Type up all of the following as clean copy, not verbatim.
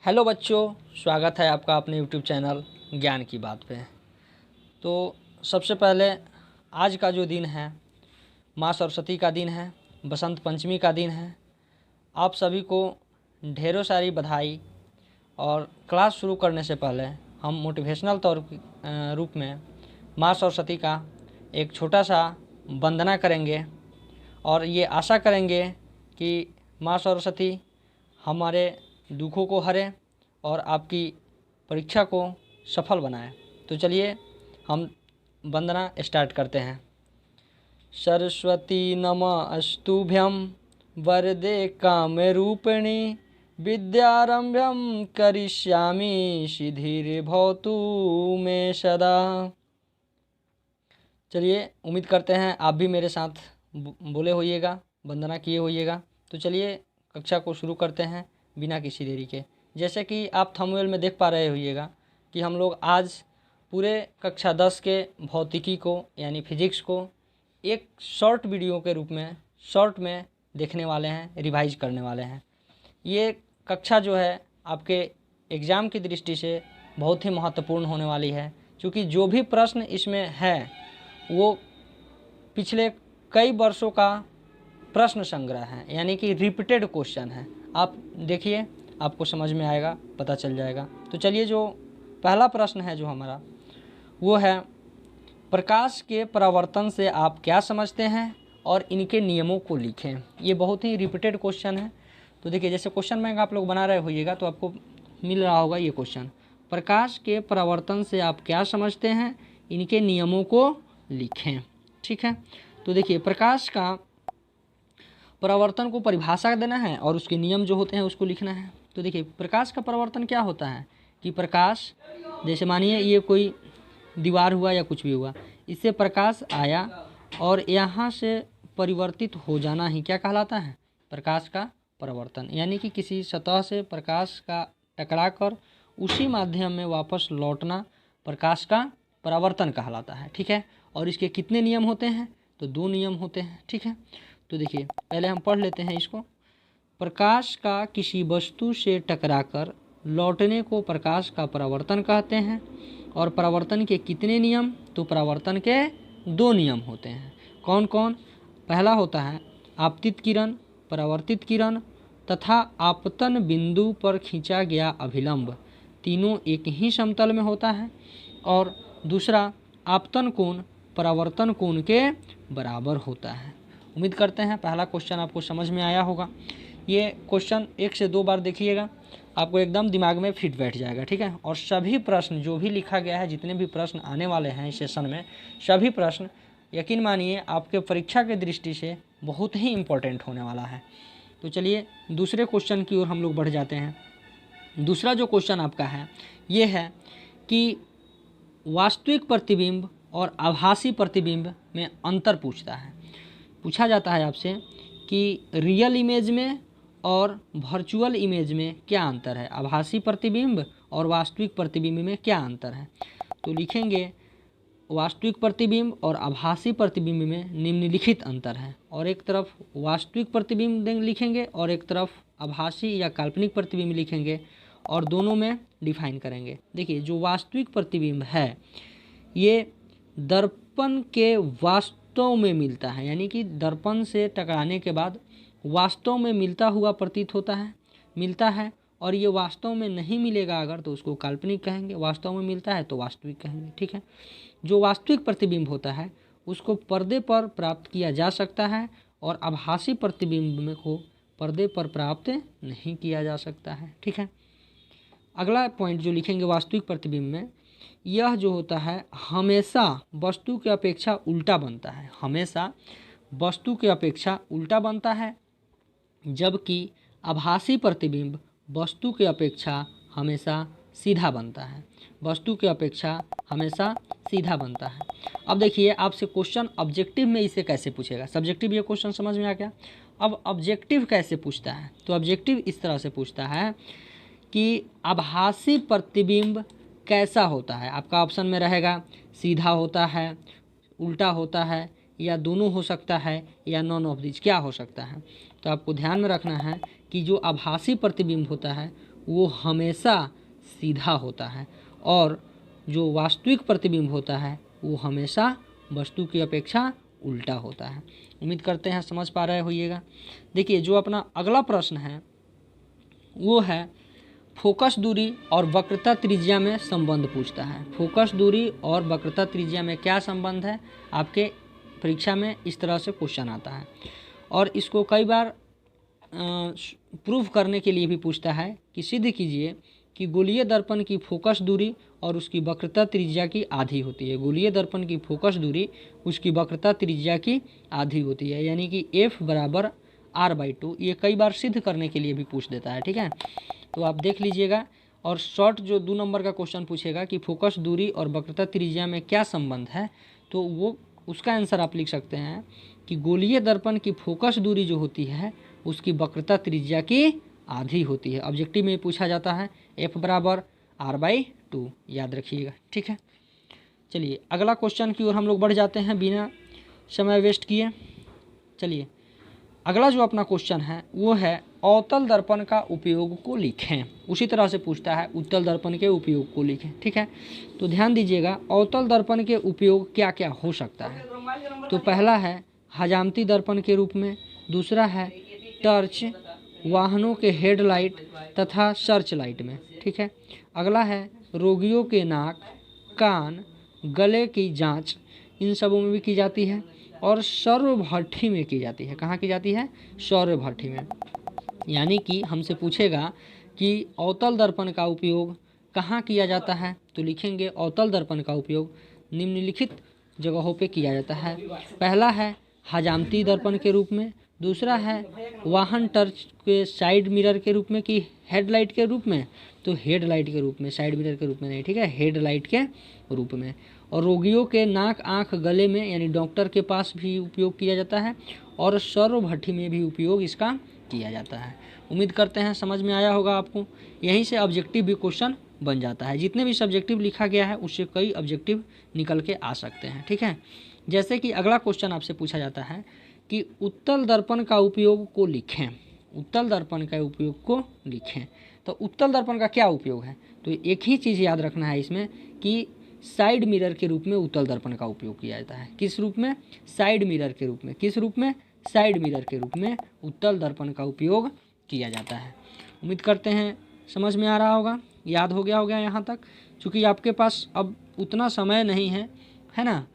Hello बच्चों, स्वागत है आपका अपने यूट्यूब चैनल ज्ञान की बात पे। तो सबसे पहले आज का जो दिन है माँ सरस्वती का दिन है, बसंत पंचमी का दिन है। आप सभी को ढेरों सारी बधाई। और क्लास शुरू करने से पहले हम मोटिवेशनल तौर रूप में माँ सरस्वती का एक छोटा सा वंदना करेंगे और ये आशा करेंगे कि माँ सरस्वती हमारे दुखों को हरे और आपकी परीक्षा को सफल बनाए। तो चलिए हम वंदना स्टार्ट करते हैं। सरस्वती नमस्तुभ्यं वरदे कामरूपिणी विद्यारंभ्यं करिष्यामि सिद्धिर्भवतु मे सदा। चलिए उम्मीद करते हैं आप भी मेरे साथ बोले होइएगा, वंदना किए होइएगा। तो चलिए कक्षा को शुरू करते हैं बिना किसी देरी के। जैसे कि आप थंबनेल में देख पा रहे होइएगा कि हम लोग आज पूरे कक्षा 10 के भौतिकी को यानी फिजिक्स को एक शॉर्ट वीडियो के रूप में शॉर्ट में देखने वाले हैं, रिवाइज करने वाले हैं। ये कक्षा जो है आपके एग्ज़ाम की दृष्टि से बहुत ही महत्वपूर्ण होने वाली है, क्योंकि जो भी प्रश्न इसमें है वो पिछले कई वर्षों का प्रश्न संग्रह है, यानी कि रिपीटेड क्वेश्चन है। आप देखिए, आपको समझ में आएगा, पता चल जाएगा। तो चलिए जो पहला प्रश्न है जो हमारा वो है, प्रकाश के परावर्तन से आप क्या समझते हैं और इनके नियमों को लिखें। ये बहुत ही रिपीटेड क्वेश्चन है। तो देखिए, जैसे क्वेश्चन बैंक आप लोग बना रहे होइएगा तो आपको मिल रहा होगा ये क्वेश्चन, प्रकाश के परावर्तन से आप क्या समझते हैं, इनके नियमों को लिखें। ठीक है, तो देखिए प्रकाश का परावर्तन को परिभाषा देना है और उसके नियम जो होते हैं उसको लिखना है। तो देखिए प्रकाश का परावर्तन क्या होता है कि प्रकाश, जैसे मानिए ये कोई दीवार हुआ या कुछ भी हुआ, इससे प्रकाश आया और यहाँ से परिवर्तित हो जाना ही क्या कहलाता है, प्रकाश का परावर्तन। यानी कि किसी सतह से प्रकाश का टकराकर उसी माध्यम में वापस लौटना प्रकाश का परावर्तन कहलाता है। ठीक है, और इसके कितने नियम होते हैं, तो 2 नियम होते हैं। ठीक है, तो देखिए पहले हम पढ़ लेते हैं इसको। प्रकाश का किसी वस्तु से टकराकर लौटने को प्रकाश का परावर्तन कहते हैं। और परावर्तन के कितने नियम, तो परावर्तन के 2 नियम होते हैं। कौन कौन, पहला होता है आपतित किरण, परावर्तित किरण तथा आपतन बिंदु पर खींचा गया अभिलंब, तीनों एक ही समतल में होता है। और दूसरा आपतन कोण परावर्तन कोण के बराबर होता है। उम्मीद करते हैं पहला क्वेश्चन आपको समझ में आया होगा। ये क्वेश्चन 1 से 2 बार देखिएगा, आपको एकदम दिमाग में फिट बैठ जाएगा। ठीक है, और सभी प्रश्न जो भी लिखा गया है, जितने भी प्रश्न आने वाले हैं इस सेशन में, सभी प्रश्न यकीन मानिए आपके परीक्षा की दृष्टि से बहुत ही इम्पोर्टेंट होने वाला है। तो चलिए दूसरे क्वेश्चन की ओर हम लोग बढ़ जाते हैं। दूसरा जो क्वेश्चन आपका है ये है कि वास्तविक प्रतिबिंब और आभासी प्रतिबिंब में अंतर पूछा जाता है आपसे कि रियल इमेज में और वर्चुअल इमेज में क्या अंतर है, आभासी प्रतिबिंब और वास्तविक प्रतिबिंब में क्या अंतर है। तो लिखेंगे वास्तविक प्रतिबिंब और आभासी प्रतिबिंब में निम्नलिखित अंतर है, और एक तरफ वास्तविक प्रतिबिंब लिखेंगे और एक तरफ आभासी या काल्पनिक प्रतिबिंब लिखेंगे और दोनों में डिफाइन करेंगे। देखिए जो वास्तविक प्रतिबिंब है ये दर्पण के वास्तव में मिलता है, यानी कि दर्पण से टकराने के बाद वास्तव में मिलता हुआ प्रतीत मिलता है। और ये वास्तव में नहीं मिलेगा अगर, तो उसको काल्पनिक कहेंगे, वास्तव में मिलता है तो वास्तविक कहेंगे। ठीक है, जो वास्तविक प्रतिबिंब होता है उसको पर्दे पर प्राप्त किया जा सकता है और आभासी प्रतिबिंब को पर्दे पर प्राप्त नहीं किया जा सकता है। ठीक है, अगला पॉइंट जो लिखेंगे वास्तविक प्रतिबिंब में, यह जो होता है हमेशा वस्तु की अपेक्षा उल्टा बनता है, हमेशा वस्तु की अपेक्षा उल्टा बनता है, जबकि आभासी प्रतिबिंब वस्तु की अपेक्षा हमेशा सीधा बनता है, वस्तु की अपेक्षा हमेशा सीधा बनता है। अब देखिए आपसे क्वेश्चन ऑब्जेक्टिव में इसे कैसे पूछेगा, सब्जेक्टिव ये क्वेश्चन समझ में आ गया। अब ऑब्जेक्टिव कैसे पूछता है, तो ऑब्जेक्टिव इस तरह से पूछता है कि आभासी प्रतिबिंब कैसा होता है। आपका ऑप्शन में रहेगा सीधा होता है, उल्टा होता है, या दोनों हो सकता है, या नॉन ऑफ दिस क्या हो सकता है। तो आपको ध्यान में रखना है कि जो आभासी प्रतिबिंब होता है वो हमेशा सीधा होता है और जो वास्तविक प्रतिबिंब होता है वो हमेशा वस्तु की अपेक्षा उल्टा होता है। उम्मीद करते हैं समझ पा रहे होइएगा। देखिए जो अपना अगला प्रश्न है वो है फोकस दूरी और वक्रता त्रिज्या में संबंध पूछता है। फोकस दूरी और वक्रता त्रिज्या में क्या संबंध है, आपके परीक्षा में इस तरह से क्वेश्चन आता है और इसको कई बार प्रूफ करने के लिए भी पूछता है कि सिद्ध कीजिए कि गोलीय दर्पण की फोकस दूरी और उसकी वक्रता त्रिज्या की आधी होती है। गोलीय दर्पण की फोकस दूरी उसकी वक्रता त्रिज्या की आधी होती है, यानी कि f बराबर r/2। ये कई बार सिद्ध करने के लिए भी पूछ देता है, ठीक है। तो आप देख लीजिएगा। और शॉर्ट जो 2 नंबर का क्वेश्चन पूछेगा कि फोकस दूरी और वक्रता त्रिज्या में क्या संबंध है, तो वो उसका आंसर आप लिख सकते हैं कि गोलीय दर्पण की फोकस दूरी जो होती है उसकी वक्रता त्रिज्या की आधी होती है। ऑब्जेक्टिव में पूछा जाता है f बराबर r/2, याद रखिएगा, ठीक है। चलिए अगला क्वेश्चन की ओर हम लोग बढ़ जाते हैं बिना समय वेस्ट किए। चलिए अगला जो अपना क्वेश्चन है वो है अवतल दर्पण का उपयोग को लिखें। उसी तरह से पूछता है उत्तल दर्पण के उपयोग को लिखें, ठीक है। तो ध्यान दीजिएगा, अवतल दर्पण के उपयोग क्या क्या हो सकता है। तो पहला है हजामती दर्पण के रूप में, दूसरा है टर्च, वाहनों के हेडलाइट तथा सर्च लाइट में, ठीक है। अगला है रोगियों के नाक, कान, गले की जांच, इन सबों में भी की जाती है और सौर भट्ठी में की जाती है। कहाँ की जाती है? सौर भट्ठी में। यानी कि हमसे पूछेगा कि अवतल दर्पण का उपयोग कहाँ किया जाता है, तो लिखेंगे अवतल दर्पण का उपयोग निम्नलिखित जगहों पे किया जाता है। पहला है हजामती दर्पण के रूप में, दूसरा है वाहन टर्च के साइड मिरर के रूप में कि हेडलाइट के रूप में, तो हेडलाइट के रूप में, साइड मिरर के रूप में नहीं, ठीक है, हेडलाइट के रूप में। और रोगियों के नाक, आँख, गले में यानी डॉक्टर के पास भी उपयोग किया जाता है और सौर भट्ठी में भी उपयोग इसका किया जाता है। उम्मीद करते हैं समझ में आया होगा आपको। यहीं से ऑब्जेक्टिव भी क्वेश्चन बन जाता है। जितने भी सब्जेक्टिव लिखा गया है उससे कई ऑब्जेक्टिव निकल के आ सकते हैं, ठीक है। जैसे कि अगला क्वेश्चन आपसे पूछा जाता है कि उत्तल दर्पण का उपयोग को लिखें। उत्तल दर्पण का उपयोग को लिखें। तो उत्तल दर्पण का क्या उपयोग है, तो एक ही चीज़ याद रखना है इसमें कि साइड मिरर के रूप में उत्तल दर्पण का उपयोग किया जाता है। किस रूप में? साइड मिरर के रूप में। किस रूप में? साइड मिरर के रूप में उत्तल दर्पण का उपयोग किया जाता है। उम्मीद करते हैं समझ में आ रहा होगा, याद हो गया यहाँ तक। चूँकि आपके पास अब उतना समय नहीं है ना,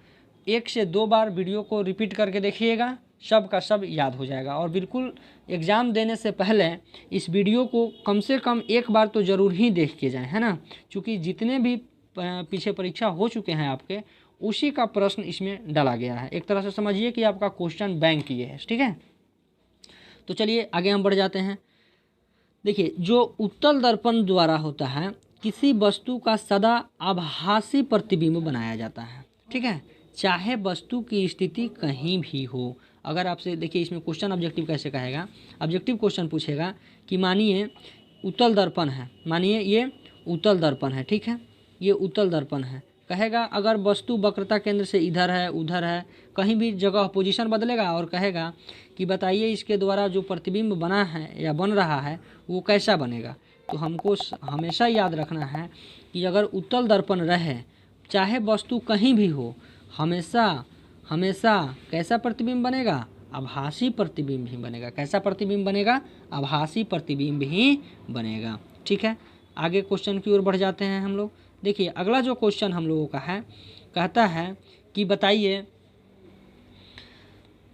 1 से 2 बार वीडियो को रिपीट करके देखिएगा, सब का सब याद हो जाएगा। और बिल्कुल एग्ज़ाम देने से पहले इस वीडियो को कम से कम 1 बार तो ज़रूर ही देख के जाएं, है ना। चूँकि जितने भी पीछे परीक्षा हो चुके हैं आपके, उसी का प्रश्न इसमें डाला गया है। एक तरह से समझिए कि आपका क्वेश्चन बैंक किए है, ठीक है। तो चलिए आगे हम बढ़ जाते हैं। देखिए जो उत्तल दर्पण द्वारा होता है, किसी वस्तु का सदा आभासी प्रतिबिंब बनाया जाता है, ठीक है, चाहे वस्तु की स्थिति कहीं भी हो। अगर आपसे देखिए इसमें क्वेश्चन ऑब्जेक्टिव कैसे कहेगा, ऑब्जेक्टिव क्वेश्चन पूछेगा कि मानिए उत्तल दर्पण है, मानिए ये उत्तल दर्पण है, ठीक है, ये उत्तल दर्पण है। कहेगा अगर वस्तु वक्रता केंद्र से इधर है, उधर है, कहीं भी जगह पोजीशन बदलेगा और कहेगा कि बताइए इसके द्वारा जो प्रतिबिंब बना है या बन रहा है वो कैसा बनेगा। तो हमको हमेशा याद रखना है कि अगर उत्तल दर्पण रहे, चाहे वस्तु कहीं भी हो, हमेशा कैसा प्रतिबिंब बनेगा? आभासी प्रतिबिंब ही बनेगा। कैसा प्रतिबिंब बनेगा? आभासी प्रतिबिंब ही बनेगा, ठीक है। आगे क्वेश्चन की ओर बढ़ जाते हैं हम लोग। देखिए अगला जो क्वेश्चन हम लोगों का है, कहता है कि बताइए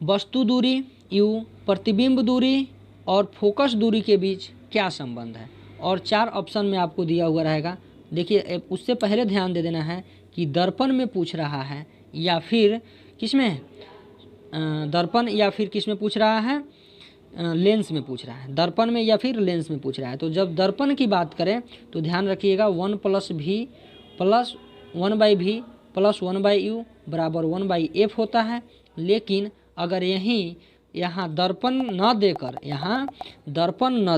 वस्तु दूरी u, प्रतिबिंब दूरी और फोकस दूरी के बीच क्या संबंध है। और 4 ऑप्शन में आपको दिया हुआ रहेगा। देखिए उससे पहले ध्यान दे देना है कि दर्पण में पूछ रहा है या फिर किसमें, दर्पण या फिर किसमें पूछ रहा है, लेंस में पूछ रहा है। दर्पण में या फिर लेंस में पूछ रहा है। तो जब दर्पण की बात करें तो ध्यान रखिएगा 1 + v + 1/v + 1/u बराबर 1/f होता है। लेकिन अगर यहाँ दर्पण न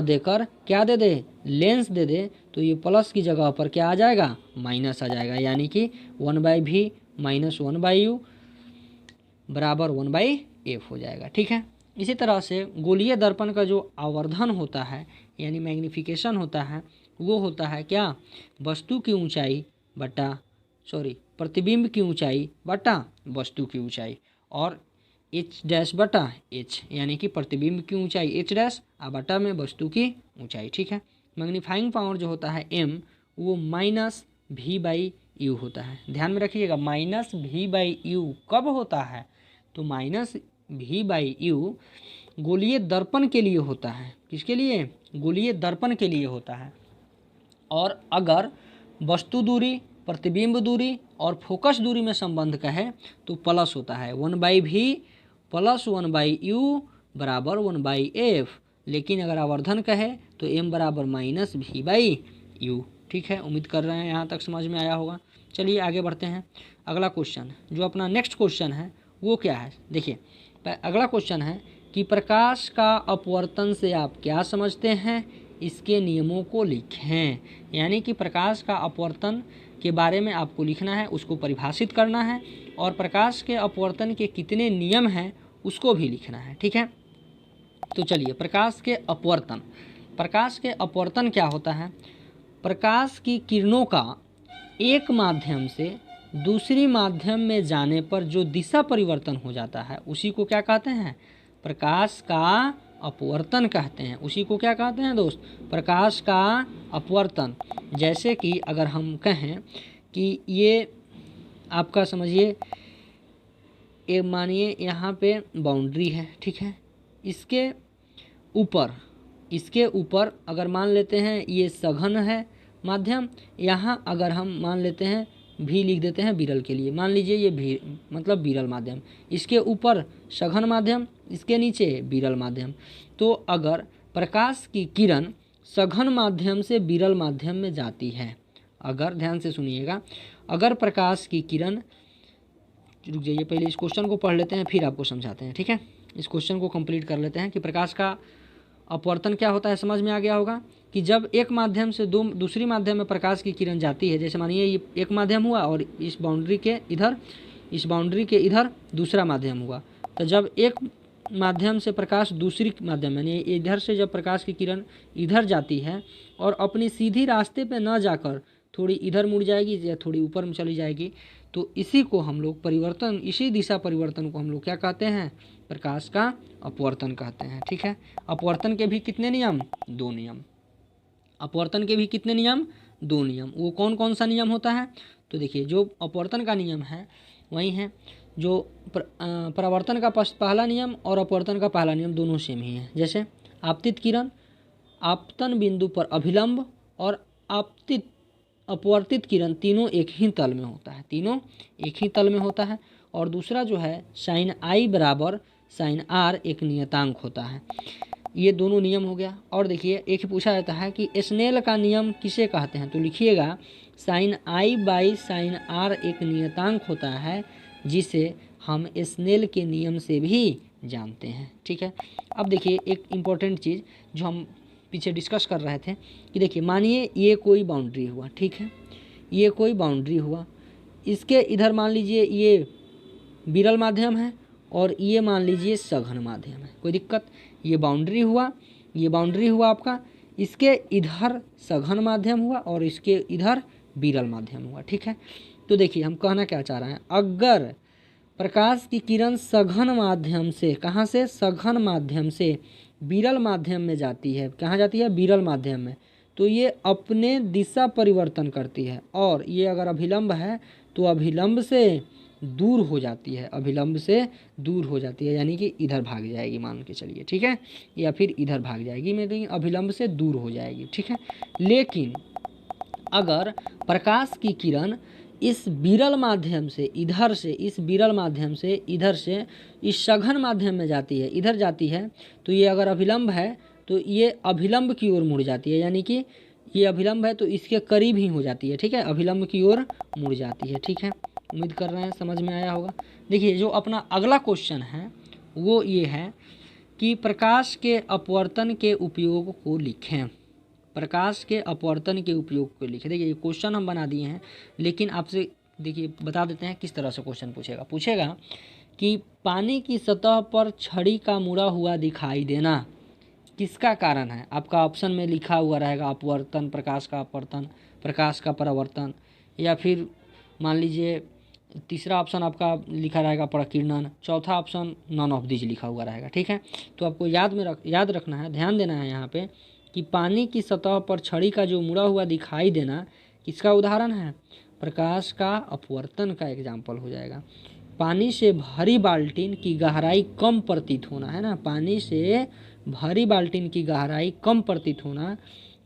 देकर क्या दे दे, लेंस दे दे, तो ये प्लस की जगह पर क्या आ जाएगा, माइनस आ जाएगा। यानी कि 1/v - 1/u बराबर 1/f हो जाएगा, ठीक है। इसी तरह से गोलीय दर्पण का जो आवर्धन होता है यानी मैग्नीफिकेशन होता है वो होता है क्या, वस्तु की ऊंचाई बटा प्रतिबिंब की ऊंचाई बटा वस्तु की ऊंचाई, और एच डैश बटा एच, यानी कि प्रतिबिंब की ऊंचाई एच डैश और बटा में वस्तु की ऊंचाई। ठीक है। मैग्नीफाइंग पावर जो होता है एम वो माइनस वी बाई यू होता है। ध्यान में रखिएगा, माइनस वी बाई यू कब होता है, तो माइनस वी बाई यू गोलीय दर्पण के लिए होता है। किसके लिए, गोलीय दर्पण के लिए होता है। और अगर वस्तु दूरी, प्रतिबिंब दूरी और फोकस दूरी में संबंध कहे तो प्लस होता है, 1/v प्लस 1/u बराबर 1/f। लेकिन अगर आवर्धन कहे तो m बराबर माइनस v/u। ठीक है, उम्मीद कर रहे हैं यहाँ तक समझ में आया होगा। चलिए आगे बढ़ते हैं। अगला क्वेश्चन जो अपना नेक्स्ट क्वेश्चन है वो क्या है, देखिए अगला क्वेश्चन है कि प्रकाश का अपवर्तन से आप क्या समझते हैं, इसके नियमों को लिखें। यानी कि प्रकाश का अपवर्तन के बारे में आपको लिखना है, उसको परिभाषित करना है, और प्रकाश के अपवर्तन के कितने नियम हैं उसको भी लिखना है। ठीक है, तो चलिए प्रकाश के अपवर्तन। प्रकाश के अपवर्तन क्या होता है, प्रकाश की किरणों का एक माध्यम से दूसरी माध्यम में जाने पर जो दिशा परिवर्तन हो जाता है उसी को क्या कहते हैं, प्रकाश का अपवर्तन कहते हैं। उसी को क्या कहते हैं दोस्त, प्रकाश का अपवर्तन। जैसे कि अगर हम कहें कि ये आपका समझिए, एक मानिए यहाँ पे बाउंड्री है, ठीक है, इसके ऊपर अगर मान लेते हैं ये सघन है माध्यम, यहाँ अगर हम मान लेते हैं भी लिख देते हैं विरल के लिए, मान लीजिए ये भी मतलब विरल माध्यम, इसके ऊपर सघन माध्यम, इसके नीचे विरल माध्यम। तो अगर प्रकाश की किरण सघन माध्यम से विरल माध्यम में जाती है, अगर ध्यान से सुनिएगा, अगर प्रकाश की किरण, रुक जाइए पहले इस क्वेश्चन को पढ़ लेते हैं फिर आपको समझाते हैं। ठीक है, इस क्वेश्चन को कंप्लीट कर लेते हैं कि प्रकाश का अपवर्तन क्या होता है। समझ में आ गया होगा कि जब एक माध्यम से दूसरी माध्यम में प्रकाश की किरण जाती है, जैसे मानिए ये एक माध्यम हुआ और इस बाउंड्री के इधर दूसरा माध्यम हुआ, तो जब एक माध्यम से प्रकाश दूसरी माध्यम यानी इधर से जब प्रकाश की किरण इधर जाती है और अपनी सीधी रास्ते पे न जाकर थोड़ी इधर मुड़ जाएगी या थोड़ी ऊपर में चली जाएगी, तो इसी को हम लोग परिवर्तन, इसी दिशा परिवर्तन को हम लोग क्या कहते हैं, प्रकाश का अपवर्तन कहते हैं। ठीक है, अपवर्तन के भी कितने नियम, 2 नियम। अपवर्तन के भी कितने नियम, 2 नियम। वो कौन कौन सा नियम होता है, तो देखिए जो अपवर्तन का नियम है वही है जो परावर्तन का पहला नियम और अपवर्तन का पहला नियम दोनों सेम ही है। जैसे आपतित किरण आपतन बिंदु पर अभिलंब और अपवर्तित किरण तीनों एक ही तल में होता है, तीनों एक ही तल में होता है। और दूसरा जो है साइन आई बराबर साइन आर एक नियतांक होता है। ये दोनों नियम हो गया। और देखिए एक ही पूछा जाता है कि स्नेल का नियम किसे कहते हैं, तो लिखिएगा sine I by sine R एक नियतांक होता है जिसे हम स्नेल के नियम से भी जानते हैं। ठीक है, अब देखिए एक इम्पॉर्टेंट चीज़ जो हम पीछे डिस्कस कर रहे थे कि देखिए मानिए ये कोई बाउंड्री हुआ, ठीक है, ये कोई बाउंड्री हुआ, इसके इधर मान लीजिए ये विरल माध्यम है और ये मान लीजिए सघन माध्यम है, कोई दिक्कत, ये बाउंड्री हुआ आपका, इसके इधर सघन माध्यम हुआ और इसके इधर विरल माध्यम हुआ। ठीक है, तो देखिए हम कहना क्या चाह रहे हैं, अगर प्रकाश की किरण सघन माध्यम से, कहाँ से, सघन माध्यम से विरल माध्यम में जाती है, कहाँ जाती है, विरल माध्यम में, तो ये अपने दिशा परिवर्तन करती है और ये अगर अभिलंब है तो अभिलंब से दूर हो जाती है, अभिलंब से दूर हो जाती है, यानी कि इधर भाग जाएगी मान के चलिए, ठीक है, या फिर इधर भाग जाएगी, लेकिन अभिलंब से दूर हो जाएगी। ठीक है, लेकिन अगर प्रकाश की किरण इस विरल माध्यम से इधर से, इस विरल माध्यम से इधर से इस सघन माध्यम में जाती है, इधर जाती है, तो ये अगर अभिलंब है तो ये अभिलंब की ओर मुड़ जाती है, यानी कि ये अभिलंब है तो इसके करीब ही हो जाती है। ठीक है, अभिलंब की ओर मुड़ जाती है। ठीक है, उम्मीद कर रहे हैं समझ में आया होगा। देखिए जो अपना अगला क्वेश्चन है वो ये है कि प्रकाश के अपवर्तन के उपयोग को लिखें, प्रकाश के अपवर्तन के उपयोग को लिखें। देखिए ये क्वेश्चन हम बना दिए हैं, लेकिन आपसे देखिए बता देते हैं किस तरह से क्वेश्चन पूछेगा कि पानी की सतह पर छड़ी का मुड़ा हुआ दिखाई देना, किसका कारण है? आपका ऑप्शन में लिखा हुआ रहेगा अपवर्तन, प्रकाश का अपवर्तन, प्रकाश का परावर्तन, या फिर मान लीजिए तीसरा ऑप्शन आपका लिखा रहेगा प्रकीर्णन, चौथा ऑप्शन नॉन ऑफ दीज लिखा हुआ रहेगा। ठीक है, तो आपको याद रखना है, ध्यान देना है यहाँ पे कि पानी की सतह पर छड़ी का जो मुड़ा हुआ दिखाई देना किसका उदाहरण है? प्रकाश का अपवर्तन का एग्जाम्पल हो जाएगा। पानी से भरी बाल्टीन की गहराई कम प्रतीत होना, है ना, पानी से भरी बाल्टीन की गहराई कम प्रतीत होना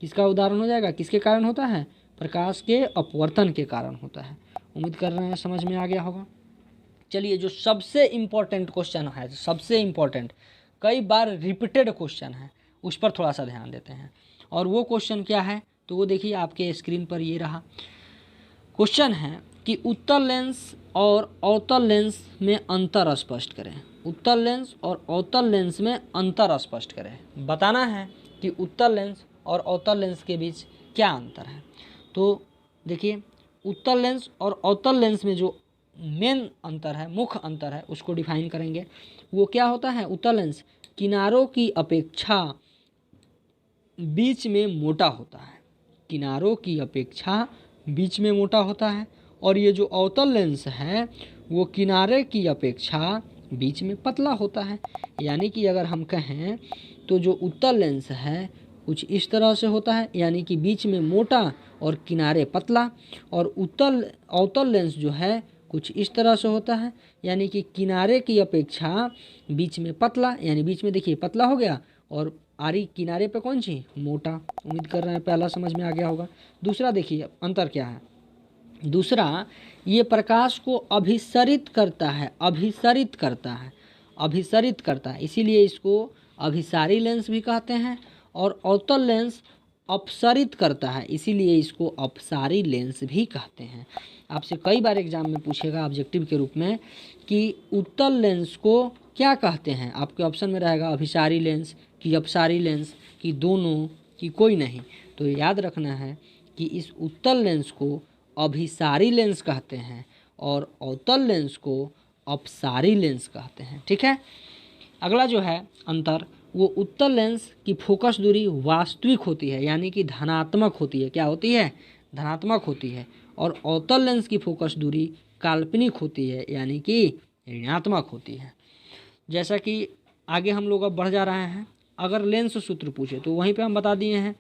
किसका उदाहरण हो जाएगा? किसके कारण होता है? प्रकाश के अपवर्तन के कारण होता है। उम्मीद कर रहे हैं समझ में आ गया होगा। चलिए, जो सबसे इम्पोर्टेंट क्वेश्चन है, सबसे इम्पोर्टेंट, कई बार रिपीटेड क्वेश्चन है, उस पर थोड़ा सा ध्यान देते हैं। और वो क्वेश्चन क्या है? तो वो देखिए आपके स्क्रीन पर ये रहा। क्वेश्चन है कि उत्तल लेंस और अवतल लेंस में अंतर स्पष्ट करें। उत्तल लेंस और अवतल लेंस में अंतर स्पष्ट करें। बताना है कि उत्तल लेंस और अवतल लेंस के बीच क्या अंतर है। तो देखिए, उत्तल लेंस और अवतल लेंस में जो मेन अंतर है, मुख्य अंतर है, उसको डिफाइन करेंगे। वो क्या होता है? उत्तल लेंस किनारों की अपेक्षा बीच में मोटा होता है, किनारों की अपेक्षा बीच में मोटा होता है। और ये जो अवतल लेंस है वो किनारे की अपेक्षा बीच में पतला होता है। यानी कि अगर हम कहें तो जो उत्तल लेंस है कुछ इस तरह से होता है, यानी कि बीच में मोटा और किनारे पतला। और अवतल लेंस जो है कुछ इस तरह से होता है, यानी कि किनारे की अपेक्षा बीच में पतला, यानी बीच में देखिए पतला हो गया और आरी किनारे पे कौन सी? मोटा। उम्मीद कर रहे हैं पहला समझ में आ गया होगा। दूसरा देखिए अंतर क्या है। दूसरा, ये प्रकाश को अभिसरित करता है, अभिसरित करता है, अभिसरित करता है, इसीलिए इसको अभिसारी लेंस भी कहते हैं। और अवतल लेंस अपसरित करता है, इसीलिए इसको अपसारी लेंस भी कहते हैं। आपसे कई बार एग्जाम में पूछेगा ऑब्जेक्टिव के रूप में कि उत्तल लेंस को क्या कहते हैं। आपके ऑप्शन में रहेगा अभिसारी लेंस कि अपसारी लेंस कि दोनों कि कोई नहीं। तो याद रखना है कि इस उत्तल लेंस को अभिसारी लेंस कहते हैं और अवतल लेंस को अपसारी लेंस कहते हैं। ठीक है, अगला जो है अंतर, वो उत्तल लेंस की फोकस दूरी वास्तविक होती है, यानी कि धनात्मक होती है। क्या होती है? धनात्मक होती है। और अवतल लेंस की फोकस दूरी काल्पनिक होती है, यानी कि ऋणात्मक होती है। जैसा कि आगे हम लोग अब बढ़ जा रहे हैं, अगर लेंस सूत्र पूछे तो वहीं पे हम बता दिए हैं।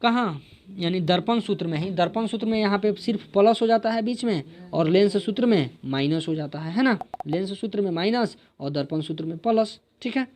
कहाँ? यानी दर्पण सूत्र में ही। दर्पण सूत्र में यहाँ पे सिर्फ प्लस हो जाता है बीच में, और लेंस सूत्र में माइनस हो जाता है ना। लेंस सूत्र में माइनस और दर्पण सूत्र में प्लस। ठीक है,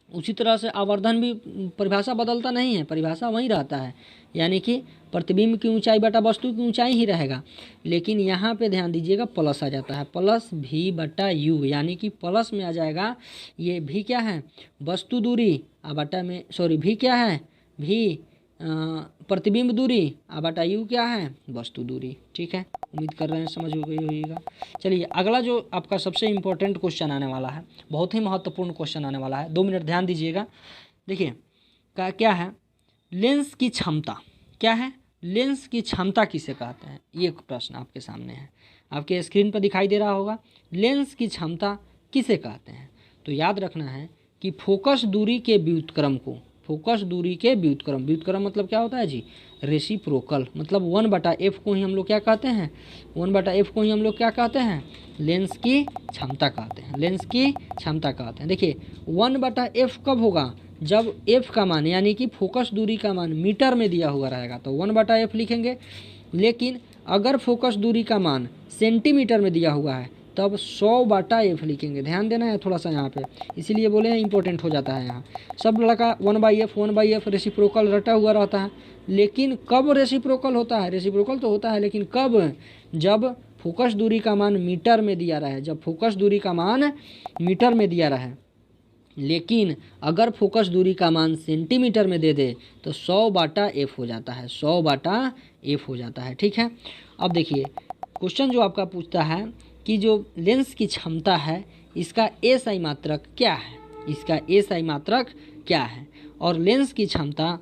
उसी तरह से आवर्धन भी परिभाषा बदलता नहीं है, परिभाषा वहीं रहता है, यानी कि प्रतिबिंब की ऊंचाई बटा वस्तु की ऊंचाई ही रहेगा। लेकिन यहाँ पे ध्यान दीजिएगा प्लस आ जाता है, प्लस भी बटा यू, यानी कि प्लस में आ जाएगा ये भी क्या है? वस्तु दूरी, बटा में सॉरी भी क्या है? भी प्रतिबिंब दूरी, बटा यू क्या है? वस्तु दूरी। ठीक है, उम्मीद कर रहे हैं समझ हो गई होगा। चलिए, अगला जो आपका सबसे इम्पोर्टेंट क्वेश्चन आने वाला है, बहुत ही महत्वपूर्ण क्वेश्चन आने वाला है, 2 मिनट ध्यान दीजिएगा। देखिए क्या है? लेंस की क्षमता क्या है? लेंस की क्षमता किसे कहते हैं? ये प्रश्न आपके सामने है, आपके स्क्रीन पर दिखाई दे रहा होगा। लेंस की क्षमता किसे कहते हैं? तो याद रखना है कि फोकस दूरी के व्युत्क्रम को, फोकस दूरी के व्युत्क्रम, व्युत्क्रम मतलब क्या होता है जी? रेसिप्रोकल, मतलब 1/f को ही हम लोग क्या कहते हैं? 1/f को ही हम लोग क्या कहते हैं? लेंस की क्षमता कहते हैं, लेंस की क्षमता कहते हैं। देखिए 1/f कब होगा? जब f का मान, यानी कि फोकस दूरी का मान मीटर में दिया हुआ रहेगा तो 1/f लिखेंगे। लेकिन अगर फोकस दूरी का मान सेंटीमीटर में दिया हुआ है तब 100/f लिखेंगे। ध्यान देना है थोड़ा सा यहाँ पे, इसीलिए बोले हैं इंपॉर्टेंट हो जाता है यहाँ। सब लड़का 1/f रेसिप्रोकल रटा हुआ रहता है, लेकिन कब रेसिप्रोकल होता है? रेसिप्रोकल तो होता है लेकिन कब? जब फोकस दूरी का मान मीटर में दिया रहे, जब फोकस दूरी का मान मीटर में दिया रहे। लेकिन अगर फोकस दूरी का मान सेंटीमीटर में दे दे तो 100/f हो जाता है, 100/f हो जाता है। ठीक है, अब देखिए क्वेश्चन जो आपका पूछता है कि जो लेंस की क्षमता है इसका एसआई मात्रक क्या है? इसका एसआई मात्रक क्या है? और लेंस की क्षमता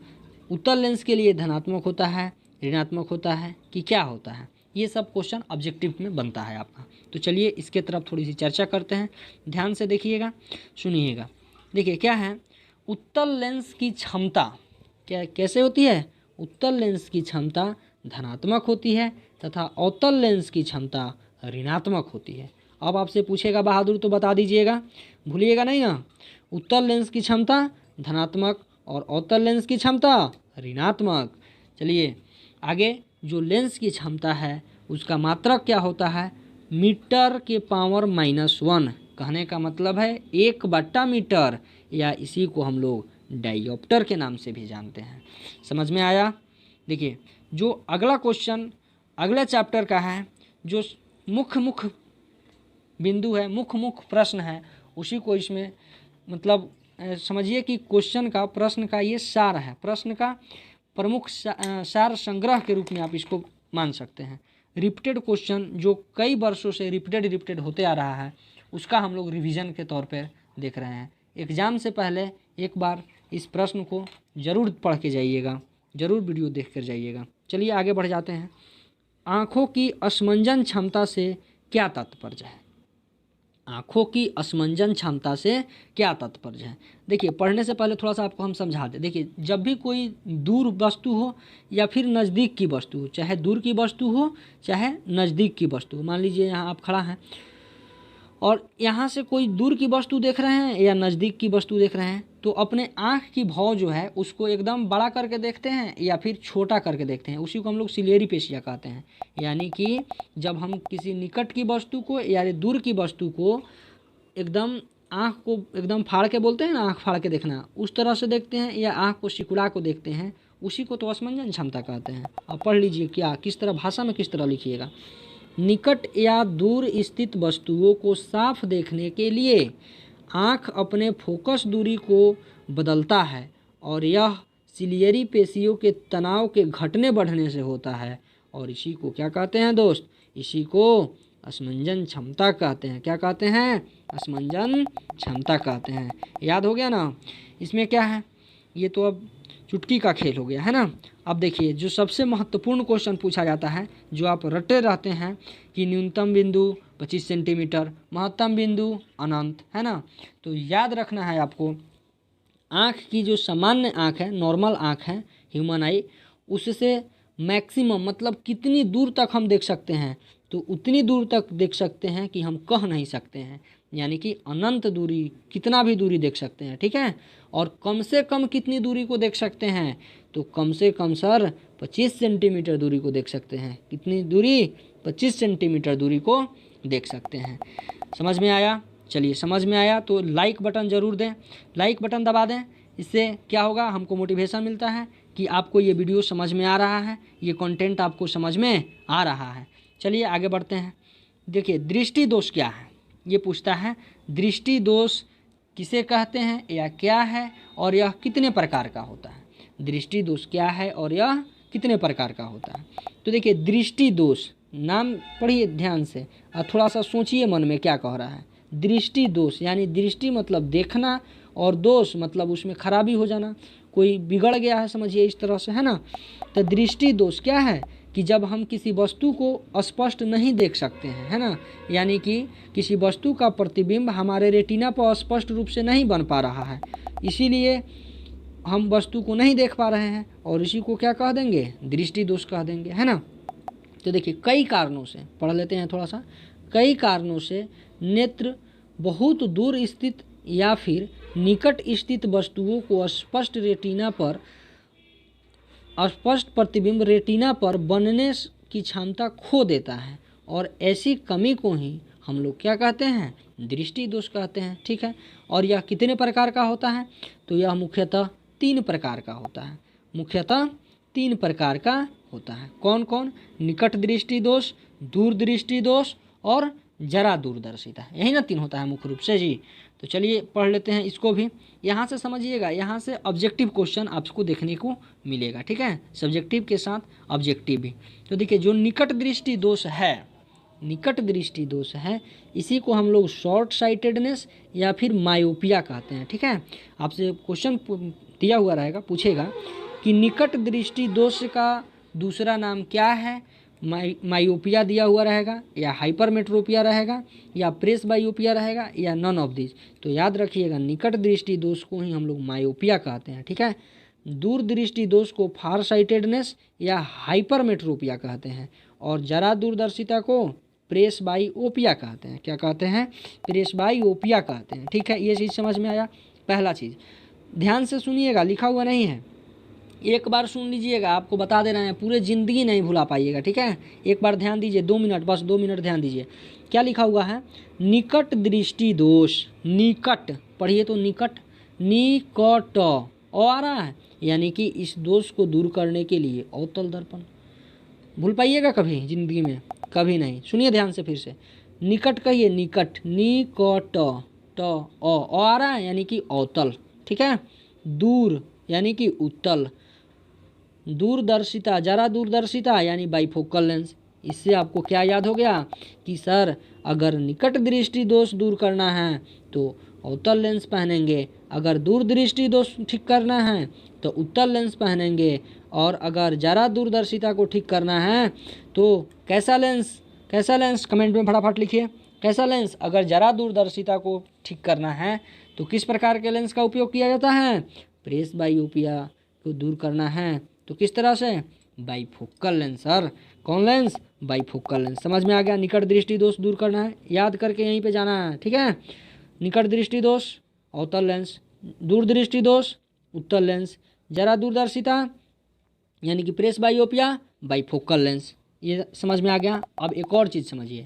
उत्तल लेंस के लिए धनात्मक होता है, ऋणात्मक होता है कि क्या होता है? ये सब क्वेश्चन ऑब्जेक्टिव में बनता है आपका। तो चलिए इसके तरफ थोड़ी सी चर्चा करते हैं, ध्यान से देखिएगा, सुनिएगा। देखिए क्या है, उत्तल लेंस की क्षमता कैसे होती है? उत्तल लेंस की क्षमता धनात्मक होती है तथा अवतल लेंस की क्षमता ऋणात्मक होती है। अब आपसे पूछेगा बहादुर तो बता दीजिएगा, भूलिएगा नहीं ना। उत्तल लेंस की क्षमता धनात्मक और अवतल लेंस की क्षमता ऋणात्मक। चलिए आगे, जो लेंस की क्षमता है उसका मात्रक क्या होता है? मीटर के पावर -1। कहने का मतलब है 1/मीटर, या इसी को हम लोग डायोप्टर के नाम से भी जानते हैं। समझ में आया? देखिए जो अगला क्वेश्चन अगले चैप्टर का है, जो मुख्य बिंदु है, मुख्य प्रश्न है, उसी को इसमें मतलब समझिए कि क्वेश्चन का, प्रश्न का ये सार है, प्रश्न का प्रमुख सार संग्रह के रूप में आप इसको मान सकते हैं। रिपीटेड क्वेश्चन जो कई वर्षों से रिपीटेड होते आ रहा है, उसका हम लोग रिवीजन के तौर पर देख रहे हैं। एग्ज़ाम से पहले एक बार इस प्रश्न को ज़रूर पढ़ के जाइएगा, ज़रूर वीडियो देख कर जाइएगा। चलिए आगे बढ़ जाते हैं। आँखों की असमंजन क्षमता से क्या तात्पर्य है? आँखों की असमंजन क्षमता से क्या तात्पर्य है? देखिए पढ़ने से पहले थोड़ा सा आपको हम समझा दें। देखिए जब भी कोई दूर वस्तु हो या फिर नज़दीक की वस्तु हो, चाहे दूर की वस्तु हो चाहे नज़दीक की वस्तु हो, मान लीजिए यहाँ आप खड़ा हैं और यहाँ से कोई दूर की वस्तु देख रहे हैं या नज़दीक की वस्तु देख रहे हैं, तो अपने आँख की भौं जो है उसको एकदम बड़ा करके देखते हैं या फिर छोटा करके देखते हैं। उसी को हम लोग सिलेरी पेशिया कहते हैं। यानी कि जब हम किसी निकट की वस्तु को या दूर की वस्तु को एकदम आँख को एकदम फाड़ के, बोलते हैं ना आँख फाड़ के देखना, उस तरह से देखते हैं या आँख को सिकुड़ा को देखते हैं, उसी को तो असमंजन क्षमता कहते हैं। अब पढ़ लीजिए क्या, किस तरह भाषा में किस तरह लिखिएगा। निकट या दूर स्थित वस्तुओं को साफ देखने के लिए आँख अपने फोकस दूरी को बदलता है और यह सिलियरी पेशियों के तनाव के घटने बढ़ने से होता है, और इसी को क्या कहते हैं दोस्त? इसी को असमंजन क्षमता कहते हैं। क्या कहते हैं? असमंजन क्षमता कहते हैं। याद हो गया ना? इसमें क्या है, ये तो अब चुटकी का खेल हो गया है ना। अब देखिए जो सबसे महत्वपूर्ण क्वेश्चन पूछा जाता है, जो आप रटे रहते हैं कि न्यूनतम बिंदु 25 सेंटीमीटर, महत्तम बिंदु अनंत, है ना। तो याद रखना है आपको, आँख की जो सामान्य आँख है, नॉर्मल आँख है, ह्यूमन आई, उससे मैक्सिमम मतलब कितनी दूर तक हम देख सकते हैं, तो उतनी दूर तक देख सकते हैं कि हम कह नहीं सकते हैं। यानी कि अनंत दूरी, कितना भी दूरी देख सकते हैं, ठीक है। और कम से कम कितनी दूरी को देख सकते हैं, तो कम से कम सर 25 सेंटीमीटर दूरी को देख सकते हैं। कितनी दूरी? 25 सेंटीमीटर दूरी को देख सकते हैं। समझ में आया? चलिए समझ में आया तो लाइक बटन ज़रूर दें, लाइक बटन दबा दें। इससे क्या होगा, हमको मोटिवेशन मिलता है कि आपको ये वीडियो समझ में आ रहा है, ये कंटेंट आपको समझ में आ रहा है। चलिए आगे बढ़ते हैं। देखिए दृष्टि दोष क्या है, ये पूछता है। दृष्टि दोष किसे कहते हैं या क्या है, और यह कितने प्रकार का होता है? दृष्टि दोष क्या है और यह कितने प्रकार का होता है? तो देखिए दृष्टि दोष, नाम पढ़िए ध्यान से और थोड़ा सा सोचिए मन में क्या कह रहा है। दृष्टि दोष यानी दृष्टि मतलब देखना, और दोष मतलब उसमें खराबी हो जाना, कोई बिगड़ गया है, समझिए इस तरह से, है ना। तो दृष्टि दोष क्या है कि जब हम किसी वस्तु को स्पष्ट नहीं देख सकते हैं, है ना, यानी कि किसी वस्तु का प्रतिबिंब हमारे रेटिना पर स्पष्ट रूप से नहीं बन पा रहा है, इसीलिए हम वस्तु को नहीं देख पा रहे हैं, और इसी को क्या कह देंगे? दृष्टि दोष कह देंगे, है ना। तो देखिए कई कारणों से, पढ़ लेते हैं थोड़ा सा। कई कारणों से नेत्र बहुत दूर स्थित या फिर निकट स्थित वस्तुओं को स्पष्ट प्रतिबिंब रेटिना पर बनने की क्षमता खो देता है, और ऐसी कमी को ही हम लोग क्या कहते हैं? दृष्टि दोष कहते हैं, ठीक है। और यह कितने प्रकार का होता है? तो यह मुख्यतः 3 प्रकार का होता है। मुख्यतः 3 प्रकार का होता है। कौन कौन? निकट दृष्टि दोष, दूर दृष्टि दोष और जरा दूरदर्शिता, यही ना 3 होता है मुख्य रूप से जी। तो चलिए पढ़ लेते हैं इसको भी। यहाँ से समझिएगा, यहाँ से ऑब्जेक्टिव क्वेश्चन आपको देखने को मिलेगा, ठीक है, सब्जेक्टिव के साथ ऑब्जेक्टिव भी। तो देखिए जो निकट दृष्टि दोष है, निकट दृष्टि दोष है, इसी को हम लोग शॉर्ट साइटेडनेस या फिर मायोपिया कहते हैं, ठीक है। आपसे क्वेश्चन दिया हुआ रहेगा, पूछेगा कि निकट दृष्टि दोष का दूसरा नाम क्या है, मायोपिया दिया हुआ रहेगा, या हाइपरमेट्रोपिया रहेगा, या प्रेस बायोपिया रहेगा, या नन ऑफ दिस। तो याद रखिएगा, निकट दृष्टि दोष को ही हम लोग मायोपिया कहते हैं, ठीक है। दूर दृष्टि दोष को फार साइटेडनेस या हाइपरमेट्रोपिया कहते हैं, और जरा दूरदर्शिता को प्रेस बायोपिया कहते हैं। क्या कहते हैं? प्रेस बायोपिया कहते हैं, ठीक है। ये चीज़ समझ में आया। पहला चीज़ ध्यान से सुनिएगा, लिखा हुआ नहीं है, एक बार सुन लीजिएगा, आपको बता दे रहे हैं, पूरे ज़िंदगी नहीं भुला पाइएगा, ठीक है। एक बार ध्यान दीजिए, 2 मिनट, बस 2 मिनट ध्यान दीजिए। क्या लिखा हुआ है? निकट दृष्टि दोष। निकट पढ़िए तो, निकट, निकट आ रहा है, यानी कि इस दोष को दूर करने के लिए अवतल दर्पण। भूल पाइएगा कभी ज़िंदगी में? कभी नहीं। सुनिए ध्यान से फिर से, निकट कहिए, निकट, निकट, आ रहा है यानी कि अवतल, ठीक है। दूर यानी कि उत्तल। दूरदर्शिता, जरा दूरदर्शिता यानी बाइफोकल लेंस। इससे आपको क्या याद हो गया कि सर अगर निकट दृष्टि दोष दूर करना है तो अवतल लेंस पहनेंगे, अगर दूर दृष्टि दोष ठीक करना है तो उत्तल लेंस पहनेंगे, और अगर जरा दूरदर्शिता को ठीक करना है तो कैसा लेंस? कैसा लेंस? कमेंट में फटाफट लिखिए, कैसा लेंस? अगर जरा दूरदर्शिता को ठीक करना है तो किस प्रकार के लेंस का उपयोग किया जाता है? प्रेस बायोपिया को दूर करना है तो किस तरह से? Bifocal lens. सर कौन लेंस? Bifocal lens. समझ में आ गया? निकट दृष्टि दोष दूर करना है, याद करके यहीं पे जाना है, ठीक है। निकट दृष्टि दोष अवतल लेंस, दूर दृष्टि दोष उत्तल लेंस, जरा दूरदर्शिता यानी कि प्रेस बायोपिया बाइफोकल लेंस। ये समझ में आ गया। अब एक और चीज़ समझिए,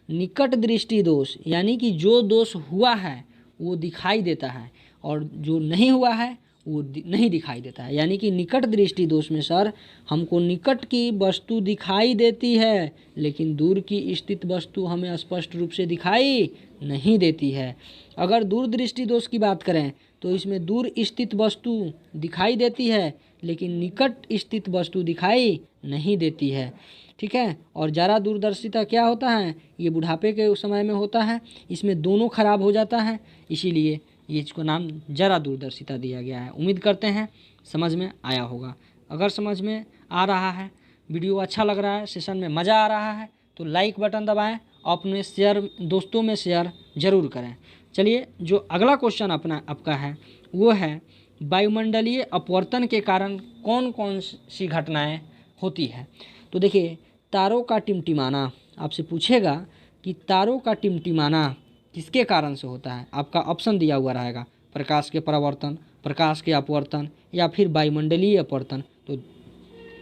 निकट दृष्टि दोष यानी कि जो दोष हुआ है वो दिखाई देता है, और जो नहीं हुआ है वो नहीं दिखाई देता है। यानी कि निकट दृष्टि दोष में सर हमको निकट की वस्तु दिखाई देती है, लेकिन दूर की स्थित वस्तु हमें स्पष्ट रूप से दिखाई नहीं देती है। अगर दूर दृष्टि दोष की बात करें तो इसमें दूर स्थित वस्तु दिखाई देती है, लेकिन निकट स्थित वस्तु दिखाई नहीं देती है, ठीक है। और जरा दूरदर्शिता क्या होता है? ये बुढ़ापे के समय में होता है, इसमें दोनों खराब हो जाता है, इसीलिए ये इसको नाम जरा दूरदर्शिता दिया गया है। उम्मीद करते हैं समझ में आया होगा। अगर समझ में आ रहा है, वीडियो अच्छा लग रहा है, सेशन में मज़ा आ रहा है तो लाइक बटन दबाएं, अपने शेयर दोस्तों में शेयर ज़रूर करें। चलिए, जो अगला क्वेश्चन आपका है वो है, वायुमंडलीय अपवर्तन के कारण कौन कौन सी घटनाएं होती है? तो देखिए, तारों का टिमटिमाना आपसे पूछेगा कि तारों का टिमटिमाना किसके कारण से होता है? आपका ऑप्शन दिया हुआ रहेगा, प्रकाश के परावर्तन, प्रकाश के अपवर्तन, या फिर वायुमंडलीय अपवर्तन। तो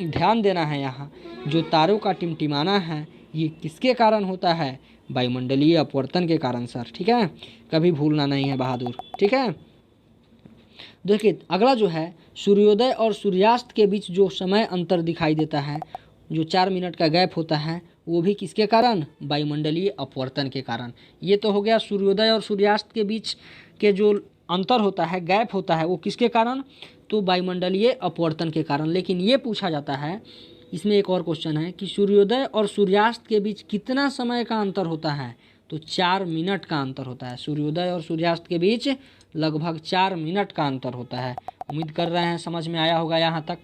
ध्यान देना है यहाँ, जो तारों का टिमटिमाना है ये किसके कारण होता है? वायुमंडलीय अपवर्तन के कारण सर, ठीक है। कभी भूलना नहीं है बहादुर, ठीक है। देखिए अगला जो है, सूर्योदय और सूर्यास्त के बीच जो समय अंतर दिखाई देता है, जो 4 मिनट का गैप होता है, वो भी किसके कारण? वायुमंडलीय अपवर्तन के कारण। ये तो हो गया सूर्योदय और सूर्यास्त के बीच के जो अंतर होता है, गैप होता है, वो किसके कारण? तो वायुमंडलीय अपवर्तन के कारण। लेकिन ये पूछा जाता है, इसमें एक और क्वेश्चन है कि सूर्योदय और सूर्यास्त के बीच कितना समय का अंतर होता है? तो 4 मिनट का अंतर होता है। सूर्योदय और सूर्यास्त के बीच लगभग 4 मिनट का अंतर होता है। उम्मीद कर रहे हैं समझ में आया होगा यहाँ तक।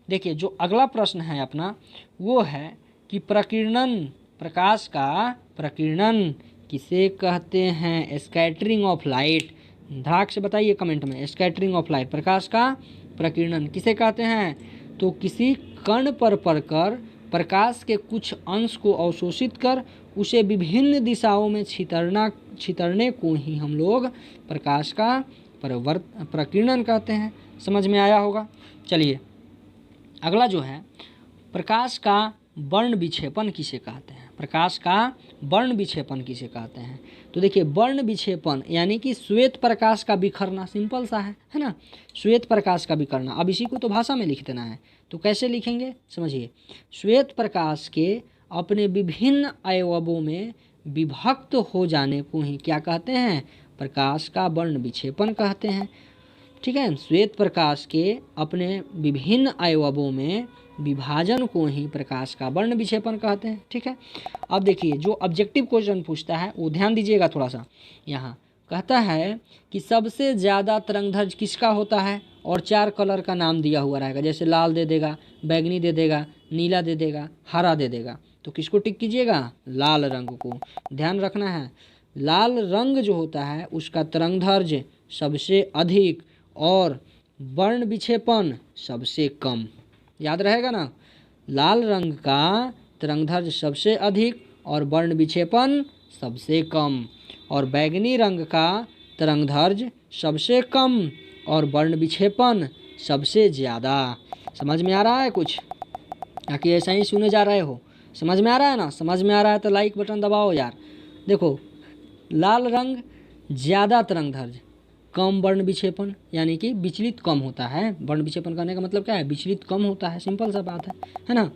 देखिए, जो अगला प्रश्न है अपना वो है कि प्रकीर्णन, प्रकाश का प्रकीर्णन किसे कहते हैं? Scattering of light. धाक से बताइए कमेंट में, स्कैटरिंग ऑफ लाइट, प्रकाश का प्रकीर्णन किसे कहते हैं? तो किसी कण पर पड़कर प्रकाश के कुछ अंश को अवशोषित कर उसे विभिन्न दिशाओं में छितरने को ही हम लोग प्रकाश का प्रकीर्णन कहते हैं। समझ में आया होगा। चलिए, अगला जो है, प्रकाश का वर्ण विक्षेपण किसे कहते हैं? प्रकाश का वर्ण विक्षेपण किसे कहते हैं? तो देखिए, वर्ण विक्षेपण यानी कि श्वेत प्रकाश का बिखरना, सिंपल सा है ना, श्वेत प्रकाश का बिखरना। अब इसी को तो भाषा में लिख देना है, तो कैसे लिखेंगे समझिए। श्वेत प्रकाश के अपने विभिन्न अवयवों में विभक्त हो जाने को ही क्या कहते हैं? प्रकाश का वर्ण विक्षेपण कहते हैं, ठीक है। श्वेत प्रकाश के अपने विभिन्न अवयवों में विभाजन को ही प्रकाश का वर्ण विक्षेपण कहते हैं, ठीक है। अब देखिए, जो ऑब्जेक्टिव क्वेश्चन पूछता है वो ध्यान दीजिएगा थोड़ा सा। यहाँ कहता है कि सबसे ज़्यादा तरंगदैर्घ्य किसका होता है, और 4 कलर का नाम दिया हुआ रहेगा, जैसे लाल दे देगा, बैगनी दे देगा, नीला दे देगा, हरा दे देगा। तो किसको टिक कीजिएगा? लाल रंग को। ध्यान रखना है, लाल रंग जो होता है उसका तरंगदैर्घ्य सबसे अधिक और वर्ण विक्षेपण सबसे कम। याद रहेगा ना, लाल रंग का तरंगदैर्घ्य सबसे अधिक और वर्ण विक्षेपण सबसे कम, और बैगनी रंग का तरंगदैर्घ्य सबसे कम और वर्ण विक्षेपण सबसे ज़्यादा। समझ में आ रहा है कुछ, या कि ऐसा ही सुने जा रहे हो? समझ में आ रहा है ना? समझ में आ रहा है तो लाइक बटन दबाओ यार। देखो, लाल रंग ज़्यादा तरंगदैर्घ्य, कम वर्ण विक्षेपण, यानी कि विचलित कम होता है। वर्ण विक्षेपण करने का मतलब क्या है? विचलित कम होता है, सिंपल सा बात है ना।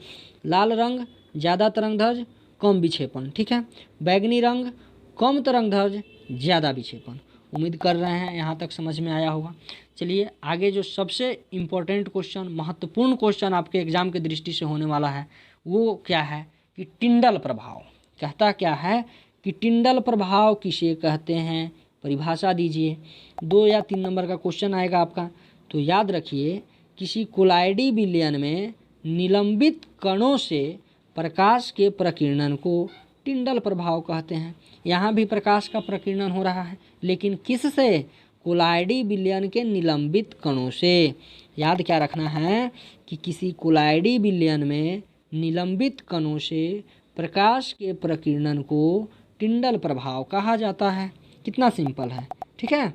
लाल रंग ज़्यादा तरंगदैर्घ्य, कम विक्षेपण, ठीक है। बैगनी रंग कम तरंगदैर्घ्य, ज़्यादा विक्षेपण। उम्मीद कर रहे हैं यहाँ तक समझ में आया होगा। चलिए आगे जो सबसे इम्पोर्टेंट क्वेश्चन, महत्वपूर्ण क्वेश्चन आपके एग्जाम की दृष्टि से होने वाला है वो क्या है कि टिंडल प्रभाव। कहता क्या है कि टिंडल प्रभाव किसे कहते हैं, परिभाषा दीजिए। 2 या 3 नंबर का क्वेश्चन आएगा आपका। तो याद रखिए, किसी कोलाइडी विलयन में निलंबित कणों से प्रकाश के प्रकीर्णन को टिंडल प्रभाव कहते हैं। यहाँ भी प्रकाश का प्रकीर्णन हो रहा है, लेकिन किससे? कोलाइडी विलयन के निलंबित कणों से। याद क्या रखना है कि किसी कोलाइडी विलयन में निलंबित कणों से प्रकाश के प्रकीर्णन को टिंडल प्रभाव कहा जाता है। कितना सिंपल है, ठीक है।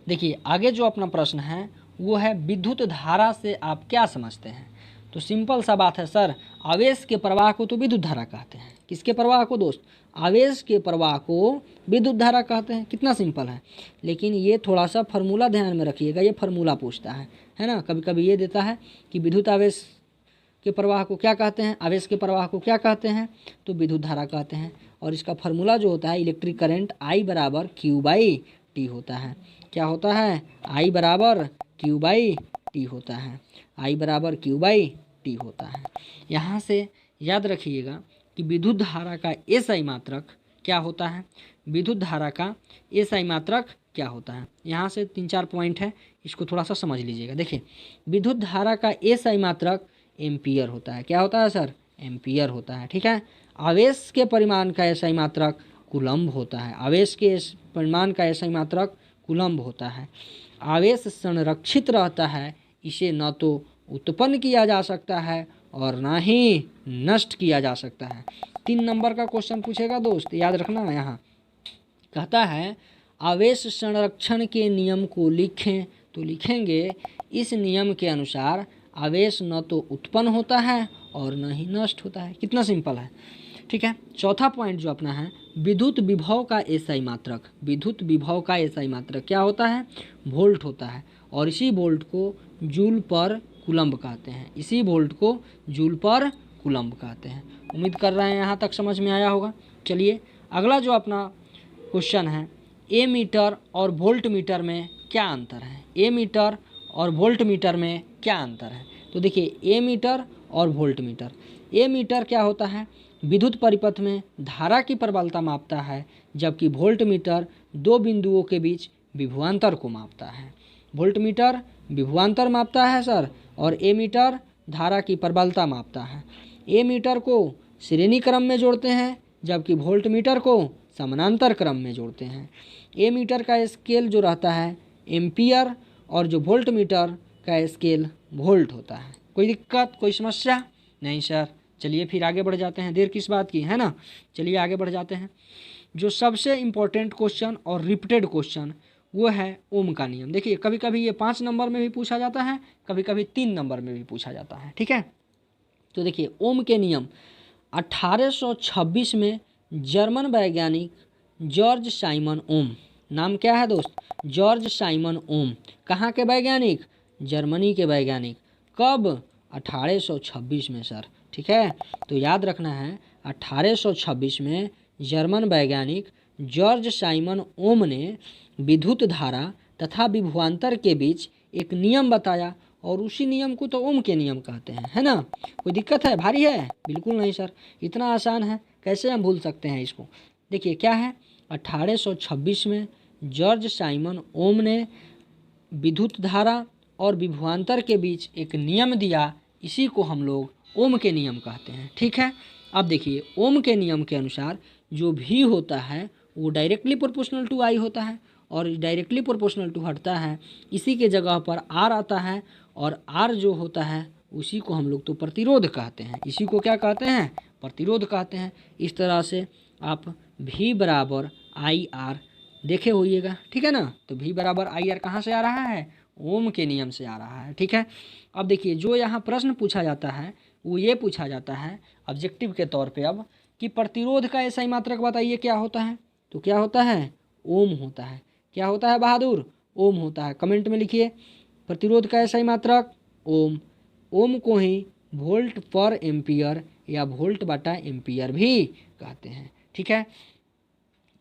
देखिए आगे जो अपना प्रश्न है वो है विद्युत धारा से आप क्या समझते हैं। तो सिंपल सा बात है सर, आवेश के प्रवाह को तो विद्युत धारा कहते हैं। किसके प्रवाह को दोस्त? आवेश के प्रवाह को विद्युत धारा कहते हैं। कितना सिंपल है। लेकिन ये थोड़ा सा फार्मूला ध्यान में रखिएगा, ये फार्मूला पूछता है ना। कभी कभी ये देता है कि विद्युत आवेश के प्रवाह को क्या कहते हैं, आवेश के प्रवाह को क्या कहते हैं, तो विद्युत धारा कहते हैं। और इसका फार्मूला जो होता है इलेक्ट्रिक करंट I बराबर Q/T होता है। क्या होता है? I बराबर Q/T होता है। I बराबर Q/T होता है। यहाँ से याद रखिएगा कि विद्युत धारा का SI मात्रक क्या होता है। विद्युत धारा का SI मात्रक क्या होता है, यहाँ से 3-4 पॉइंट है, इसको थोड़ा सा समझ लीजिएगा। देखिए, विद्युत धारा का SI मात्रक एम्पियर होता है। क्या होता है सर? एम्पियर होता है, ठीक है। आवेश के परिमाण का SI मात्रक कूलम्ब होता है। आवेश के परिमाण का SI मात्रक कूलम्ब होता है। आवेश संरक्षित रहता है, इसे न तो उत्पन्न किया जा सकता है और ना ही नष्ट किया जा सकता है। 3 नंबर का क्वेश्चन पूछेगा दोस्त, याद रखना। यहाँ कहता है आवेश संरक्षण के नियम को लिखें। तो लिखेंगे, इस नियम के अनुसार आवेश न तो उत्पन्न होता है और न ही नष्ट होता है। कितना सिंपल है, ठीक है। चौथा पॉइंट जो अपना है, विद्युत विभव का SI मात्रक। विद्युत विभव का SI मात्रक क्या होता है? वोल्ट होता है। और इसी वोल्ट को जूल पर कूलम्ब कहते हैं। इसी वोल्ट को जूल पर कूलम्ब कहते हैं। उम्मीद कर रहे हैं यहाँ तक समझ में आया होगा। चलिए अगला जो अपना क्वेश्चन है, ए मीटर और वोल्ट मीटर में क्या अंतर है। ए मीटर और वोल्ट मीटर में क्या अंतर है। तो देखिए, ए मीटर और वोल्ट मीटर। ए मीटर क्या होता है? विद्युत परिपथ में धारा की प्रबलता मापता है, जबकि वोल्ट मीटर 2 बिंदुओं के बीच विभवांतर को मापता है। वोल्ट मीटर विभवांतर मापता है सर, और ए मीटर धारा की प्रबलता मापता है। ए मीटर को श्रेणी क्रम में जोड़ते हैं, जबकि वोल्ट मीटर को समानांतर क्रम में जोड़ते हैं। ए मीटर का स्केल जो रहता है एम्पियर, और जो वोल्ट मीटर का स्केल वोल्ट होता है। कोई दिक्कत, कोई समस्या नहीं सर। चलिए फिर आगे बढ़ जाते हैं, देर किस बात की, है ना। चलिए आगे बढ़ जाते हैं। जो सबसे इम्पोर्टेंट क्वेश्चन और रिपीटेड क्वेश्चन वो है ओम का नियम। देखिए कभी कभी ये 5 नंबर में भी पूछा जाता है, कभी कभी 3 नंबर में भी पूछा जाता है, ठीक है। तो देखिए ओम के नियम 1826 में जर्मन वैज्ञानिक जॉर्ज साइमन ओम, नाम क्या है दोस्त? जॉर्ज साइमन ओम। कहाँ के वैज्ञानिक? जर्मनी के वैज्ञानिक। कब? 1826 में सर, ठीक है। तो याद रखना है 1826 में जर्मन वैज्ञानिक जॉर्ज साइमन ओम ने विद्युत धारा तथा विभवांतर के बीच एक नियम बताया, और उसी नियम को तो ओम के नियम कहते हैं, है ना। कोई दिक्कत है, भारी है? बिल्कुल नहीं सर, इतना आसान है, कैसे हम भूल सकते हैं इसको। देखिए क्या है, 1826 में जॉर्ज साइमन ओम ने विद्युत धारा और विभवांतर के बीच एक नियम दिया, इसी को हम लोग ओम के नियम कहते हैं। ठीक है, अब देखिए ओम के नियम के अनुसार जो भी होता है वो डायरेक्टली प्रोपोर्शनल टू आई होता है, और डायरेक्टली प्रोपोर्शनल टू हटता है, इसी के जगह पर आर आता है, और आर जो होता है उसी को हम लोग तो प्रतिरोध कहते हैं। इसी को क्या कहते हैं? प्रतिरोध कहते हैं। इस तरह से आप V बराबर आई आर देखे होइएगा। ठीक है ना, तो V बराबर आई आर कहाँ से आ रहा है? ओम के नियम से आ रहा है। ठीक है, अब देखिए जो यहाँ प्रश्न पूछा जाता है वो ये पूछा जाता है ऑब्जेक्टिव के तौर पे अब कि प्रतिरोध का SI मात्रक बताइए क्या होता है। तो क्या होता है? ओम होता है। क्या होता है बहादुर? ओम होता है। कमेंट में लिखिए प्रतिरोध का SI मात्रक ओम। ओम को ही वोल्ट पर एम्पियर या वोल्ट बटा एम्पियर भी कहते हैं। ठीक है,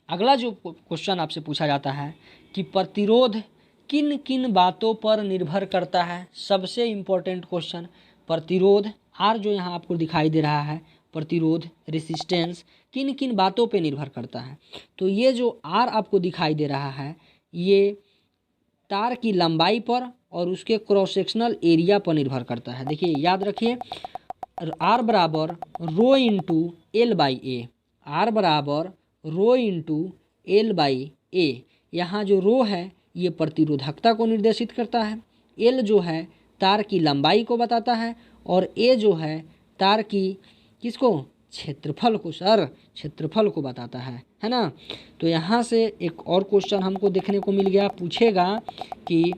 अगला जो क्वेश्चन आपसे पूछा जाता है कि प्रतिरोध किन किन बातों पर निर्भर करता है। सबसे इम्पोर्टेंट क्वेश्चन, प्रतिरोध आर जो यहाँ आपको दिखाई दे रहा है, प्रतिरोध रेसिस्टेंस किन किन बातों पे निर्भर करता है। तो ये जो आर आपको दिखाई दे रहा है ये तार की लंबाई पर और उसके क्रॉस सेक्शनल एरिया पर निर्भर करता है। देखिए याद रखिए आर बराबर rho into L by A, R बराबर rho into L by A. यहाँ जो रो है ये प्रतिरोधकता को निर्देशित करता है, एल जो है तार की लंबाई को बताता है, और ए जो है तार की किसको? क्षेत्रफल को सर, क्षेत्रफल को बताता है ना। तो यहाँ से एक और क्वेश्चन हमको देखने को मिल गया, पूछेगा कि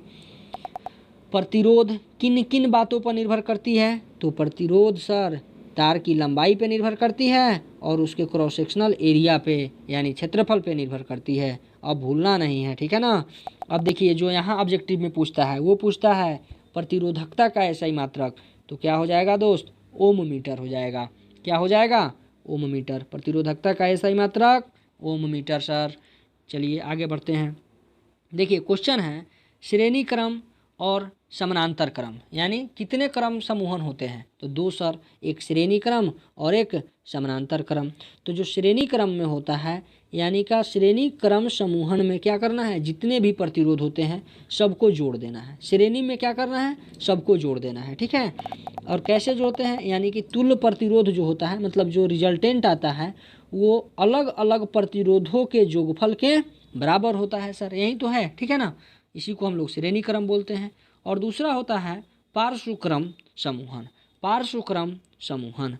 प्रतिरोध किन किन बातों पर निर्भर करती है। तो प्रतिरोध सर तार की लंबाई पे निर्भर करती है और उसके क्रॉस सेक्शनल एरिया पे यानी क्षेत्रफल पे निर्भर करती है। अब भूलना नहीं है, ठीक है ना। अब देखिए जो यहाँ ऑब्जेक्टिव में पूछता है वो पूछता है प्रतिरोधकता का SI मात्रक। तो क्या हो जाएगा दोस्त? ओम मीटर हो जाएगा। क्या हो जाएगा? ओम मीटर। प्रतिरोधकता का SI मात्रक ओम मीटर सर। चलिए आगे बढ़ते हैं। देखिए क्वेश्चन है श्रेणी क्रम और समानांतर क्रम यानी कितने क्रम समूहन होते हैं। तो दो सर, एक श्रेणी क्रम और एक समानांतर क्रम। तो जो श्रेणी क्रम में होता है यानी का श्रेणी क्रम समूहन में क्या करना है, जितने भी प्रतिरोध होते हैं सबको जोड़ देना है। श्रेणी में क्या करना है, सबको जोड़ देना है, ठीक है। और कैसे जोड़ते हैं, यानी कि तुल्य प्रतिरोध जो होता है मतलब जो रिजल्टेंट आता है वो अलग अलग प्रतिरोधों के जोगफल के बराबर होता है सर, यही तो है, ठीक है ना। इसी को हम लोग श्रेणी क्रम बोलते हैं। और दूसरा होता है पार्श्वक्रम समूहन, पार्श्वक्रम समूहन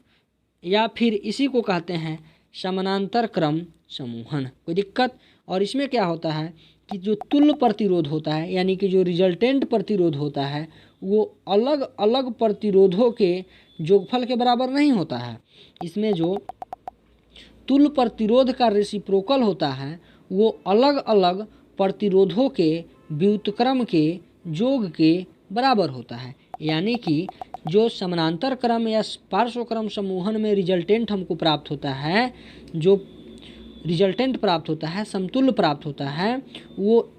या फिर इसी को कहते हैं समानांतर क्रम समूहन। कोई दिक्कत? और इसमें क्या होता है कि जो तुल्य प्रतिरोध होता है यानी कि जो रिजल्टेंट प्रतिरोध होता है वो अलग अलग प्रतिरोधों के जोगफल के बराबर नहीं होता है। इसमें जो तुल्य प्रतिरोध का रेसिप्रोकल होता है वो अलग अलग प्रतिरोधों के व्युत्क्रम के जोग के बराबर होता है। यानी कि जो समानांतर क्रम या पार्श्वक्रम समूहन में रिजल्टेंट हमको प्राप्त होता है, जो रिजल्टेंट प्राप्त होता है, समतुल्य प्राप्त होता है, वो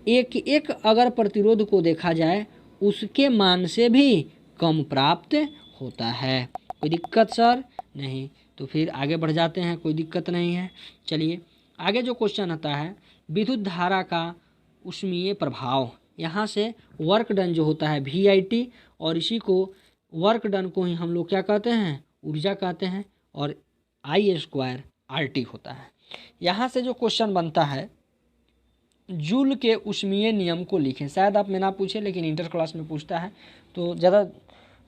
एक एक अगर प्रतिरोध को देखा जाए उसके मान से भी कम प्राप्त होता है। कोई दिक्कत सर? नहीं। तो फिर आगे बढ़ जाते हैं, कोई दिक्कत नहीं है। चलिए आगे जो क्वेश्चन आता है विद्युत धारा का ऊष्मीय प्रभाव। यहाँ से वर्क डन जो होता है VIT और इसी को वर्क डन को ही हम लोग क्या कहते हैं, ऊर्जा कहते हैं, और I² RT होता है। यहाँ से जो क्वेश्चन बनता है जूल के ऊष्मीय नियम को लिखें। शायद आप में ना पूछे लेकिन इंटर क्लास में पूछता है, तो ज़्यादा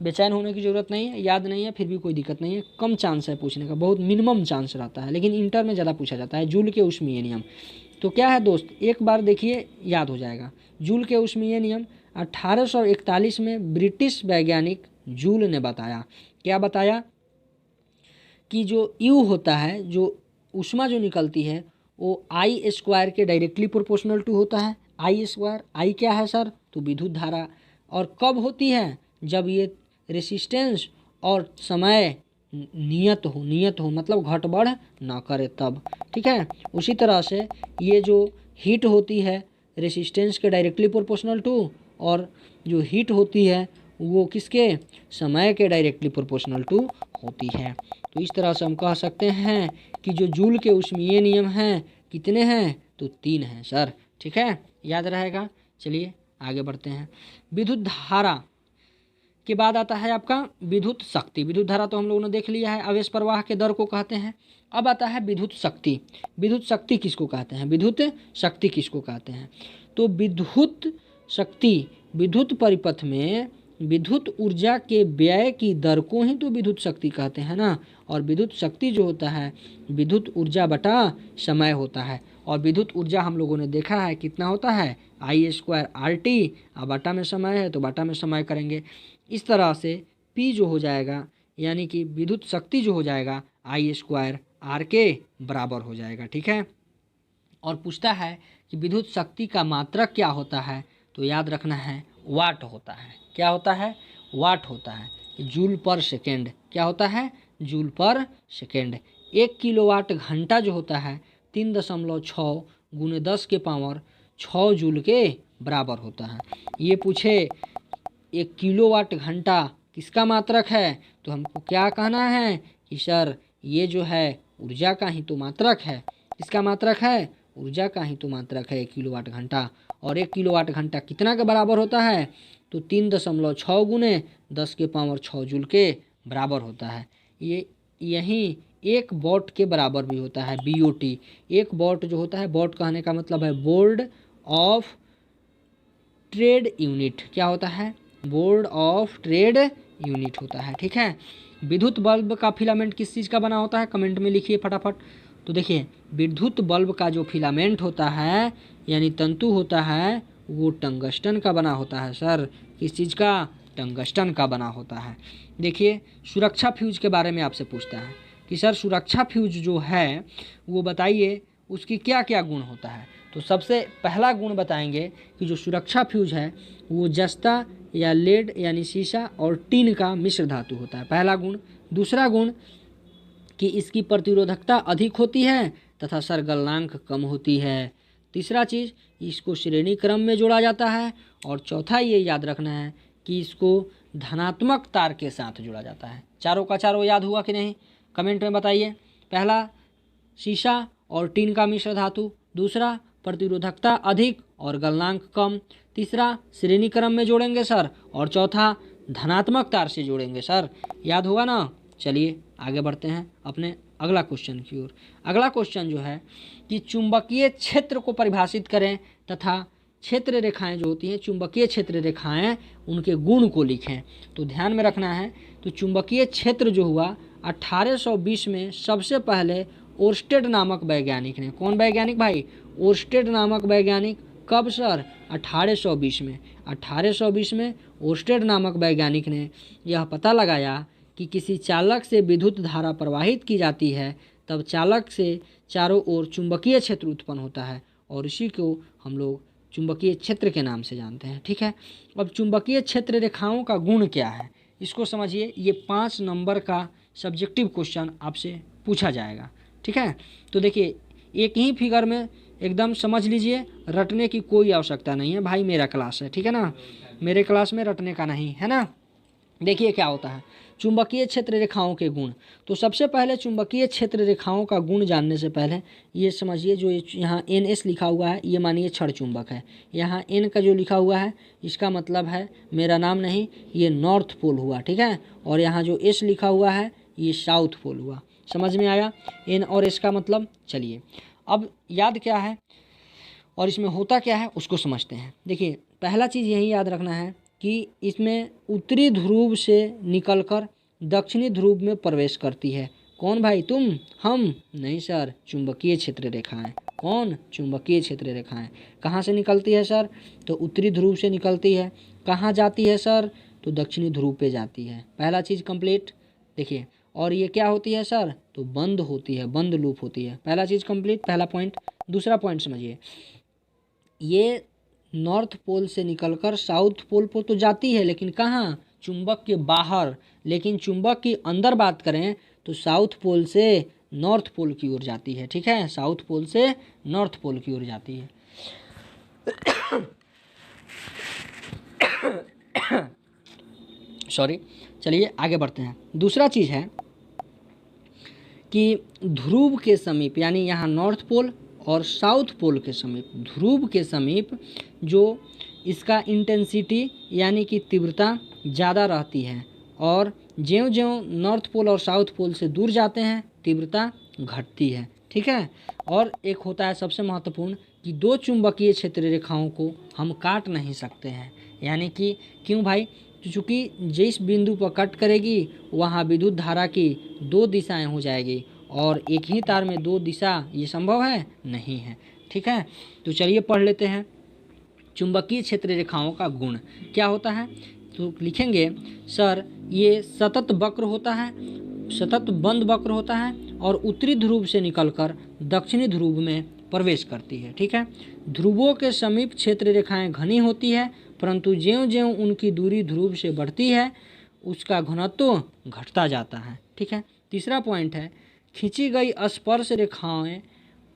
बेचैन होने की ज़रूरत नहीं है। याद नहीं है फिर भी कोई दिक्कत नहीं है, कम चांस है पूछने का, बहुत मिनिमम चांस रहता है, लेकिन इंटर में ज़्यादा पूछा जाता है जूल के ऊष्मीय नियम। तो क्या है दोस्त, एक बार देखिए याद हो जाएगा। जूल के ऊष्मीय नियम 1841 में ब्रिटिश वैज्ञानिक जूल ने बताया। क्या बताया? कि जो U होता है, जो ऊष्मा जो निकलती है वो I² के डायरेक्टली प्रोपोर्शनल टू होता है। I², I क्या है सर? तो विद्युत धारा। और कब होती है? जब ये रेसिस्टेंस और समय नियत हो मतलब घट बढ़ ना करे तब, ठीक है। उसी तरह से ये जो हीट होती है रेसिस्टेंस के डायरेक्टली प्रोपोर्शनल टू, और जो हीट होती है वो किसके? समय के डायरेक्टली प्रोपोर्शनल टू होती है। तो इस तरह से हम कह सकते हैं कि जो जूल के ऊष्मीय नियम हैं कितने हैं? तो 3 हैं सर, ठीक है, याद रहेगा। चलिए आगे बढ़ते हैं। विद्युत धारा के बाद आता है आपका विद्युत शक्ति। विद्युत धारा तो हम लोगों ने देख लिया है, आवेश प्रवाह के दर को कहते हैं। अब आता है विद्युत शक्ति। विद्युत शक्ति किसको कहते हैं? विद्युत शक्ति किसको कहते हैं? तो विद्युत शक्ति, विद्युत परिपथ में विद्युत ऊर्जा के व्यय की दर को ही तो विद्युत शक्ति कहते हैं ना। और विद्युत शक्ति जो होता है विद्युत ऊर्जा बटा समय होता है। और विद्युत ऊर्जा हम लोगों ने देखा है कितना होता है, I² RT। अब बटा में समय है तो बटा में समय करेंगे। इस तरह से P जो हो जाएगा यानी कि विद्युत शक्ति जो हो जाएगा I² R के बराबर हो जाएगा। ठीक है। और पूछता है कि विद्युत शक्ति का मात्रक क्या होता है, तो याद रखना है वाट होता है। क्या होता है? वाट होता है। जूल पर सेकेंड। क्या होता है? जूल पर सेकेंड। 1 किलोवाट घंटा जो होता है 3.6 × 10⁻6 जूल के बराबर होता है। ये पूछे 1 किलोवाट घंटा किसका मात्रक है, तो हमको क्या कहना है कि सर ये जो है ऊर्जा का ही तो मात्रक है। किसका मात्रक है? ऊर्जा का ही तो मात्रक है 1 किलोवाट घंटा। और 1 किलोवाट घंटा कितना के बराबर होता है, तो 3.6 × 10⁻6 जूल के बराबर होता है। ये यही 1 वॉट के बराबर भी होता है, BOT। 1 वॉट जो होता है, वॉट कहने का मतलब है बोर्ड ऑफ ट्रेड यूनिट। क्या होता है? बोर्ड ऑफ ट्रेड यूनिट होता है। ठीक है। विद्युत बल्ब का फिलामेंट किस चीज़ का बना होता है, कमेंट में लिखिए फटाफट। तो देखिए विद्युत बल्ब का जो फिलामेंट होता है यानी तंतु होता है वो टंगस्टन का बना होता है। सर किस चीज़ का? टंगस्टन का बना होता है। देखिए सुरक्षा फ्यूज के बारे में आपसे पूछता है कि सर सुरक्षा फ्यूज जो है वो बताइए उसकी क्या क्या गुण होता है। तो सबसे पहला गुण बताएंगे कि जो सुरक्षा फ्यूज है वो जस्ता या लेड यानी शीशा और टीन का मिश्र धातु होता है, पहला गुण। दूसरा गुण कि इसकी प्रतिरोधकता अधिक होती है तथा सर गलनांक कम होती है। तीसरा चीज़ इसको श्रेणी क्रम में जोड़ा जाता है। और चौथा ये याद रखना है कि इसको धनात्मक तार के साथ जोड़ा जाता है। चारों का चारों याद हुआ कि नहीं, कमेंट में बताइए। पहला शीशा और टीन का मिश्र धातु, दूसरा प्रतिरोधकता अधिक और गलनांक कम, तीसरा श्रेणी क्रम में जोड़ेंगे सर, और चौथा धनात्मक तार से जोड़ेंगे सर। याद होगा ना। चलिए आगे बढ़ते हैं अपने अगला क्वेश्चन की ओर। अगला क्वेश्चन जो है कि चुंबकीय क्षेत्र को परिभाषित करें तथा क्षेत्र रेखाएं जो होती हैं चुंबकीय क्षेत्र रेखाएं उनके गुण को लिखें। तो ध्यान में रखना है, तो चुंबकीय क्षेत्र जो हुआ 1820 में सबसे पहले ओर्स्टेड नामक वैज्ञानिक ने। कौन वैज्ञानिक भाई? ओर्स्टेड नामक वैज्ञानिक। कब सर? 1820 में। 1820 में ओर्स्टेड नामक वैज्ञानिक ने यह पता लगाया कि किसी चालक से विद्युत धारा प्रवाहित की जाती है तब चालक से चारों ओर चुंबकीय क्षेत्र उत्पन्न होता है और इसी को हम लोग चुंबकीय क्षेत्र के नाम से जानते हैं। ठीक है। अब चुंबकीय क्षेत्र रेखाओं का गुण क्या है इसको समझिए। ये 5 नंबर का सब्जेक्टिव क्वेश्चन आपसे पूछा जाएगा। ठीक है। तो देखिए एक ही फिगर में एकदम समझ लीजिए, रटने की कोई आवश्यकता नहीं है भाई, मेरा क्लास है। ठीक है ना, मेरे क्लास में रटने का नहीं है ना। देखिए क्या होता है चुंबकीय क्षेत्र रेखाओं के गुण। तो सबसे पहले चुंबकीय क्षेत्र रेखाओं का गुण जानने से पहले ये समझिए, जो यहाँ NS लिखा हुआ है ये मानिए क्षण चुंबक है। यहाँ N का जो लिखा हुआ है इसका मतलब है मेरा नाम नहीं, ये नॉर्थ पोल हुआ। ठीक है। और यहाँ जो S लिखा हुआ है ये साउथ पोल हुआ। समझ में आया N और S का मतलब। चलिए अब याद क्या है और इसमें होता क्या है उसको समझते हैं। देखिए पहला चीज़ यही याद रखना है कि इसमें उत्तरी ध्रुव से निकलकर दक्षिणी ध्रुव में प्रवेश करती है। कौन भाई? तुम? हम? नहीं सर, चुंबकीय क्षेत्र रेखाएं। कौन? चुंबकीय क्षेत्र रेखाएं। कहाँ से निकलती है सर? तो उत्तरी ध्रुव से निकलती है। कहाँ जाती है सर? तो दक्षिणी ध्रुव पे जाती है। पहला चीज़ कंप्लीट। देखिए और ये क्या होती है सर? तो बंद होती है, बंद लूप होती है। पहला चीज़ कंप्लीट, पहला पॉइंट। दूसरा पॉइंट समझिए, ये नॉर्थ पोल से निकलकर साउथ पोल पर तो जाती है लेकिन कहाँ? चुंबक के बाहर। लेकिन चुंबक की अंदर बात करें तो साउथ पोल से नॉर्थ पोल की ओर जाती है। ठीक है, साउथ पोल से नॉर्थ पोल की ओर जाती है। सॉरी। चलिए आगे बढ़ते हैं। दूसरा चीज़ है कि ध्रुव के समीप यानी यहाँ नॉर्थ पोल और साउथ पोल के समीप, ध्रुव के समीप जो इसका इंटेंसिटी यानी कि तीव्रता ज़्यादा रहती है और ज्यों-ज्यों नॉर्थ पोल और साउथ पोल से दूर जाते हैं तीव्रता घटती है। ठीक है। और एक होता है सबसे महत्वपूर्ण कि दो चुंबकीय क्षेत्र रेखाओं को हम काट नहीं सकते हैं। यानी कि क्यों भाई? चूँकि जिस बिंदु पर कट करेगी वहाँ विद्युत धारा की दो दिशाएं हो जाएगी और एक ही तार में दो दिशा ये संभव है? नहीं है। ठीक है। तो चलिए पढ़ लेते हैं चुंबकीय क्षेत्र रेखाओं का गुण क्या होता है। तो लिखेंगे सर ये सतत वक्र होता है, सतत बंद वक्र होता है और उत्तरी ध्रुव से निकलकर दक्षिणी ध्रुव में प्रवेश करती है। ठीक है। ध्रुवों के समीप क्षेत्र रेखाएं घनी होती है, परंतु ज्यों-ज्यों उनकी दूरी ध्रुव से बढ़ती है उसका घनत्व घटता जाता है। ठीक है। तीसरा पॉइंट है खींची गई स्पर्श रेखाएं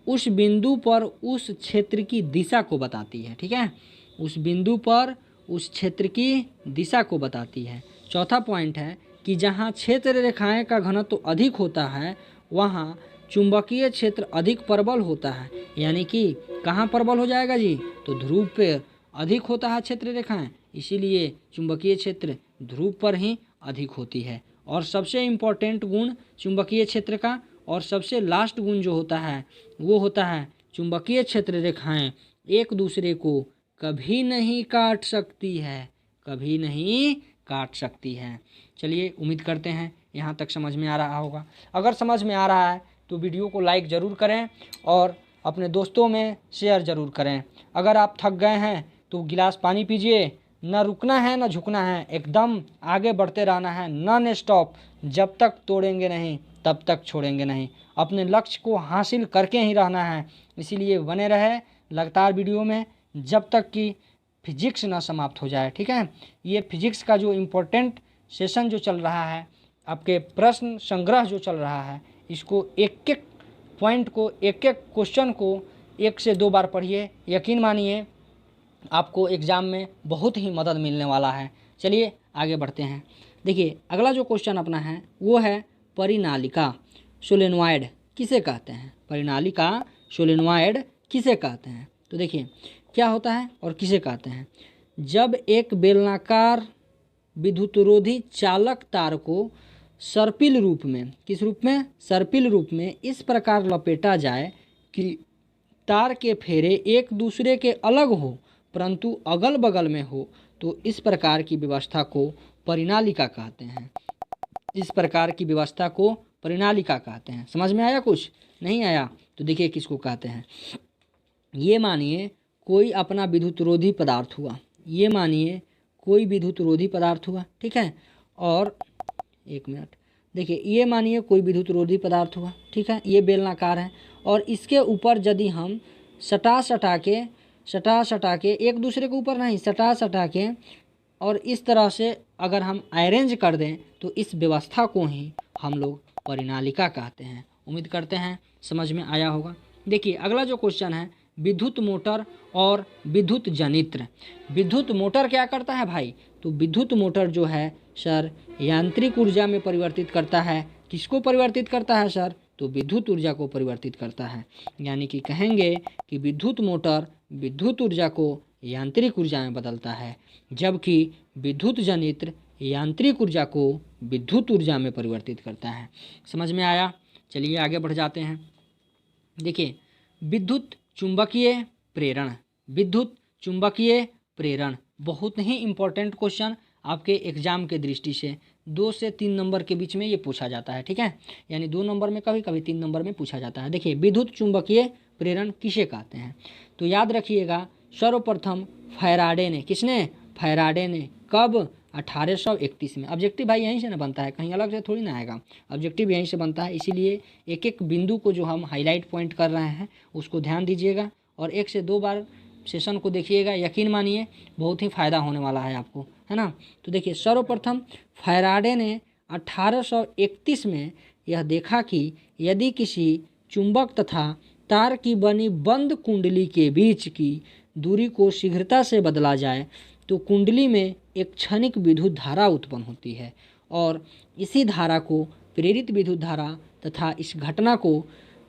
उस बिंदु पर उस क्षेत्र की दिशा को बताती है। ठीक है। उस बिंदु पर उस क्षेत्र की दिशा को बताती है। चौथा पॉइंट है कि जहाँ क्षेत्र रेखाएं का घनत्व अधिक होता है वहाँ चुंबकीय क्षेत्र अधिक प्रबल होता है। यानी कि कहाँ प्रबल हो जाएगा जी? तो ध्रुव पर अधिक होता है क्षेत्र रेखाएं, इसीलिए चुंबकीय क्षेत्र ध्रुव पर ही अधिक होती है। और सबसे इम्पोर्टेंट गुण चुंबकीय क्षेत्र का और सबसे लास्ट गुण जो होता है वो होता है चुंबकीय क्षेत्र रेखाएं एक दूसरे को कभी नहीं काट सकती है, कभी नहीं काट सकती है। चलिए उम्मीद करते हैं यहाँ तक समझ में आ रहा होगा। अगर समझ में आ रहा है तो वीडियो को लाइक ज़रूर करें और अपने दोस्तों में शेयर ज़रूर करें। अगर आप थक गए हैं तो गिलास पानी पीजिए। न रुकना है न झुकना है, एकदम आगे बढ़ते रहना है, नॉन स्टॉप। जब तक तोड़ेंगे नहीं तब तक छोड़ेंगे नहीं। अपने लक्ष्य को हासिल करके ही रहना है। इसीलिए बने रहे लगातार वीडियो में जब तक कि फिजिक्स ना समाप्त हो जाए। ठीक है। ये फिजिक्स का जो इम्पोर्टेंट सेशन जो चल रहा है, आपके प्रश्न संग्रह जो चल रहा है, इसको एक एक पॉइंट को, एक एक क्वेश्चन को 1 से 2 बार पढ़िए। यकीन मानिए आपको एग्ज़ाम में बहुत ही मदद मिलने वाला है। चलिए आगे बढ़ते हैं। देखिए अगला जो क्वेश्चन अपना है वो है परिनालिका सोलेनॉइड किसे कहते हैं? परिनालिका सोलेनॉइड किसे कहते हैं? तो देखिए क्या होता है और किसे कहते हैं। जब एक बेलनाकार विद्युतरोधी चालक तार को सर्पिल रूप में, किस रूप में? सर्पिल रूप में इस प्रकार लपेटा जाए कि तार के फेरे एक दूसरे के अलग हो परंतु अगल बगल में हो, तो इस प्रकार की व्यवस्था को परिनालिका कहते हैं। इस प्रकार की व्यवस्था को परिनालिका कहते हैं। समझ में आया? कुछ नहीं आया तो देखिए किसको कहते हैं। ये मानिए कोई अपना विद्युतरोधी पदार्थ हुआ, ये मानिए कोई विद्युतरोधी पदार्थ हुआ। ठीक है। और एक मिनट, देखिए ये मानिए कोई विद्युतरोधी पदार्थ हुआ। ठीक है। ये बेलनाकार है और इसके ऊपर यदि हम सटा सटा के एक दूसरे के ऊपर नहीं, सटा के और इस तरह से अगर हम अरेंज कर दें तो इस व्यवस्था को ही हम लोग परिनालिका कहते हैं। उम्मीद करते हैं समझ में आया होगा। देखिए अगला जो क्वेश्चन है विद्युत मोटर और विद्युत जनित्र। विद्युत मोटर क्या करता है भाई? तो विद्युत मोटर जो है सर यांत्रिक ऊर्जा में परिवर्तित करता है। किसको परिवर्तित करता है सर? तो विद्युत ऊर्जा को परिवर्तित करता है। यानी कि कहेंगे कि विद्युत मोटर विद्युत ऊर्जा को यांत्रिक ऊर्जा में बदलता है, जबकि विद्युत जनित्र यांत्रिक ऊर्जा को विद्युत ऊर्जा में परिवर्तित करता है। समझ में आया? चलिए आगे बढ़ जाते हैं। देखिए विद्युत चुंबकीय प्रेरण, विद्युत चुंबकीय प्रेरण बहुत ही इम्पोर्टेंट क्वेश्चन आपके एग्जाम के दृष्टि से 2 से 3 नंबर के बीच में ये पूछा जाता है। ठीक है। यानी 2 नंबर में, कभी कभी 3 नंबर में पूछा जाता है। देखिए विद्युत चुंबकीय प्रेरण किसे कहते हैं? तो याद रखिएगा सर्वप्रथम फैराडे ने, किसने? फैराडे ने। कब? 1831 में। ऑब्जेक्टिव भाई यहीं से ना बनता है, कहीं अलग से थोड़ी ना आएगा। ऑब्जेक्टिव यहीं से बनता है, इसीलिए एक एक बिंदु को जो हम हाईलाइट पॉइंट कर रहे हैं उसको ध्यान दीजिएगा और 1 से 2 बार सेशन को देखिएगा। यकीन मानिए बहुत ही फ़ायदा होने वाला है आपको, है ना। तो देखिए सर्वप्रथम फैराडे ने 1831 में यह देखा कि यदि किसी चुंबक तथा तार की बनी बंद कुंडली के बीच की दूरी को शीघ्रता से बदला जाए तो कुंडली में एक क्षणिक विद्युत धारा उत्पन्न होती है और इसी धारा को प्रेरित विद्युत धारा तथा इस घटना को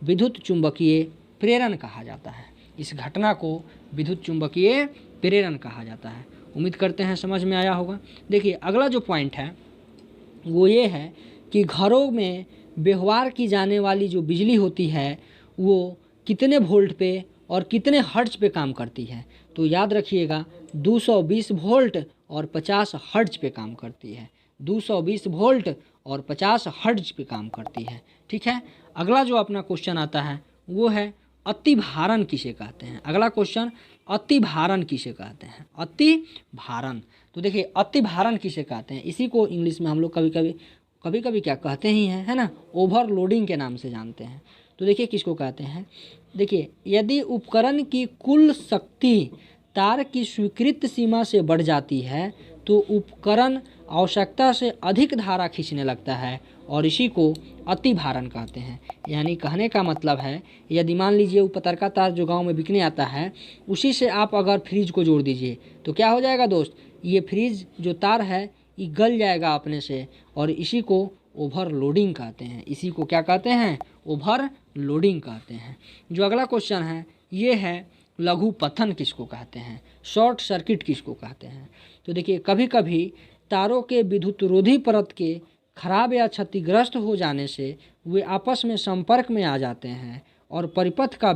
विद्युत चुंबकीय प्रेरण कहा जाता है। इस घटना को विद्युत चुंबकीय प्रेरण कहा जाता है। उम्मीद करते हैं समझ में आया होगा। देखिए अगला जो पॉइंट है वो ये है कि घरों में व्यवहार की जाने वाली जो बिजली होती है वो कितने वोल्ट पे और कितने हर्ट्ज पे काम करती है। तो याद रखिएगा 220 वोल्ट और 50 हर्ट्ज पे काम करती है। 220 वोल्ट और 50 हर्ट्ज पे काम करती है। ठीक है, अगला जो अपना क्वेश्चन आता है वो है अति भारण किसे कहते हैं। अगला क्वेश्चन अति भारण किसे कहते हैं। अति भारण, तो देखिए अति भारण किसे कहते हैं, इसी को इंग्लिश में हम लोग कभी कभी क्या कहते ही हैं, है ना, ओवरलोडिंग के नाम से जानते हैं। तो देखिए किसको कहते हैं, देखिए यदि उपकरण की कुल शक्ति तार की स्वीकृत सीमा से बढ़ जाती है तो उपकरण आवश्यकता से अधिक धारा खींचने लगता है और इसी को अति भारण कहते हैं। यानी कहने का मतलब है यदि मान लीजिए वो पतरका तार जो गांव में बिकने आता है उसी से आप अगर फ्रिज को जोड़ दीजिए तो क्या हो जाएगा दोस्त, ये फ्रिज जो तार है ये गल जाएगा अपने से और इसी को ओवरलोडिंग कहते हैं। इसी को क्या कहते हैं, ओवरलोडिंग कहते हैं। जो अगला क्वेश्चन है ये है लघु पतन किसको कहते हैं, शॉर्ट सर्किट किसको कहते हैं। तो देखिए कभी कभी तारों के विद्युतरोधी परत के खराब या क्षतिग्रस्त हो जाने से वे आपस में संपर्क में आ जाते हैं और परिपथ का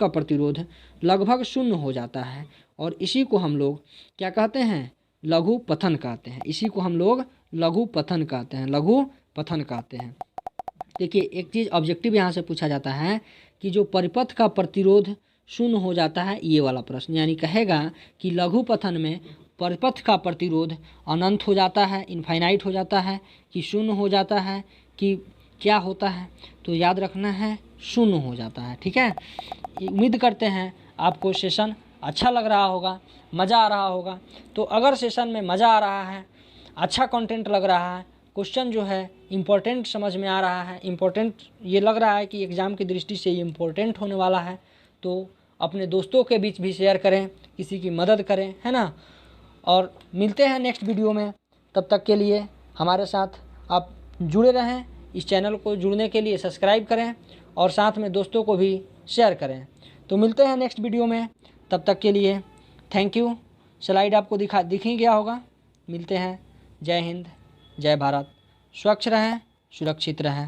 प्रतिरोध लगभग शून्य हो जाता है और इसी को हम लोग क्या कहते हैं, लघु पतन कहते हैं। इसी को हम लोग लघु पतन कहते हैं, लघु पतन कहते हैं। देखिए एक चीज़ ऑब्जेक्टिव यहाँ से पूछा जाता है कि जो परिपथ का प्रतिरोध शून्य हो जाता है, ये वाला प्रश्न, यानी कहेगा कि लघु पतन में परिपथ का प्रतिरोध अनंत हो जाता है, इनफाइनाइट हो जाता है, कि शून्य हो जाता है, कि क्या होता है, तो याद रखना है शून्य हो जाता है। ठीक है, उम्मीद करते हैं आपको सेशन अच्छा लग रहा होगा, मज़ा आ रहा होगा। तो अगर सेशन में मज़ा आ रहा है, अच्छा कंटेंट लग रहा है, क्वेश्चन जो है इम्पोर्टेंट समझ में आ रहा है, इम्पोर्टेंट ये लग रहा है कि एग्ज़ाम की दृष्टि से ये इम्पोर्टेंट होने वाला है, तो अपने दोस्तों के बीच भी शेयर करें, किसी की मदद करें, है ना। और मिलते हैं नेक्स्ट वीडियो में, तब तक के लिए हमारे साथ आप जुड़े रहें। इस चैनल को जुड़ने के लिए सब्सक्राइब करें और साथ में दोस्तों को भी शेयर करें। तो मिलते हैं नेक्स्ट वीडियो में, तब तक के लिए थैंक यू। स्लाइड आपको दिख ही गया होगा। मिलते हैं। जय हिंद, जय भारत। स्वच्छ रहें, सुरक्षित रहें।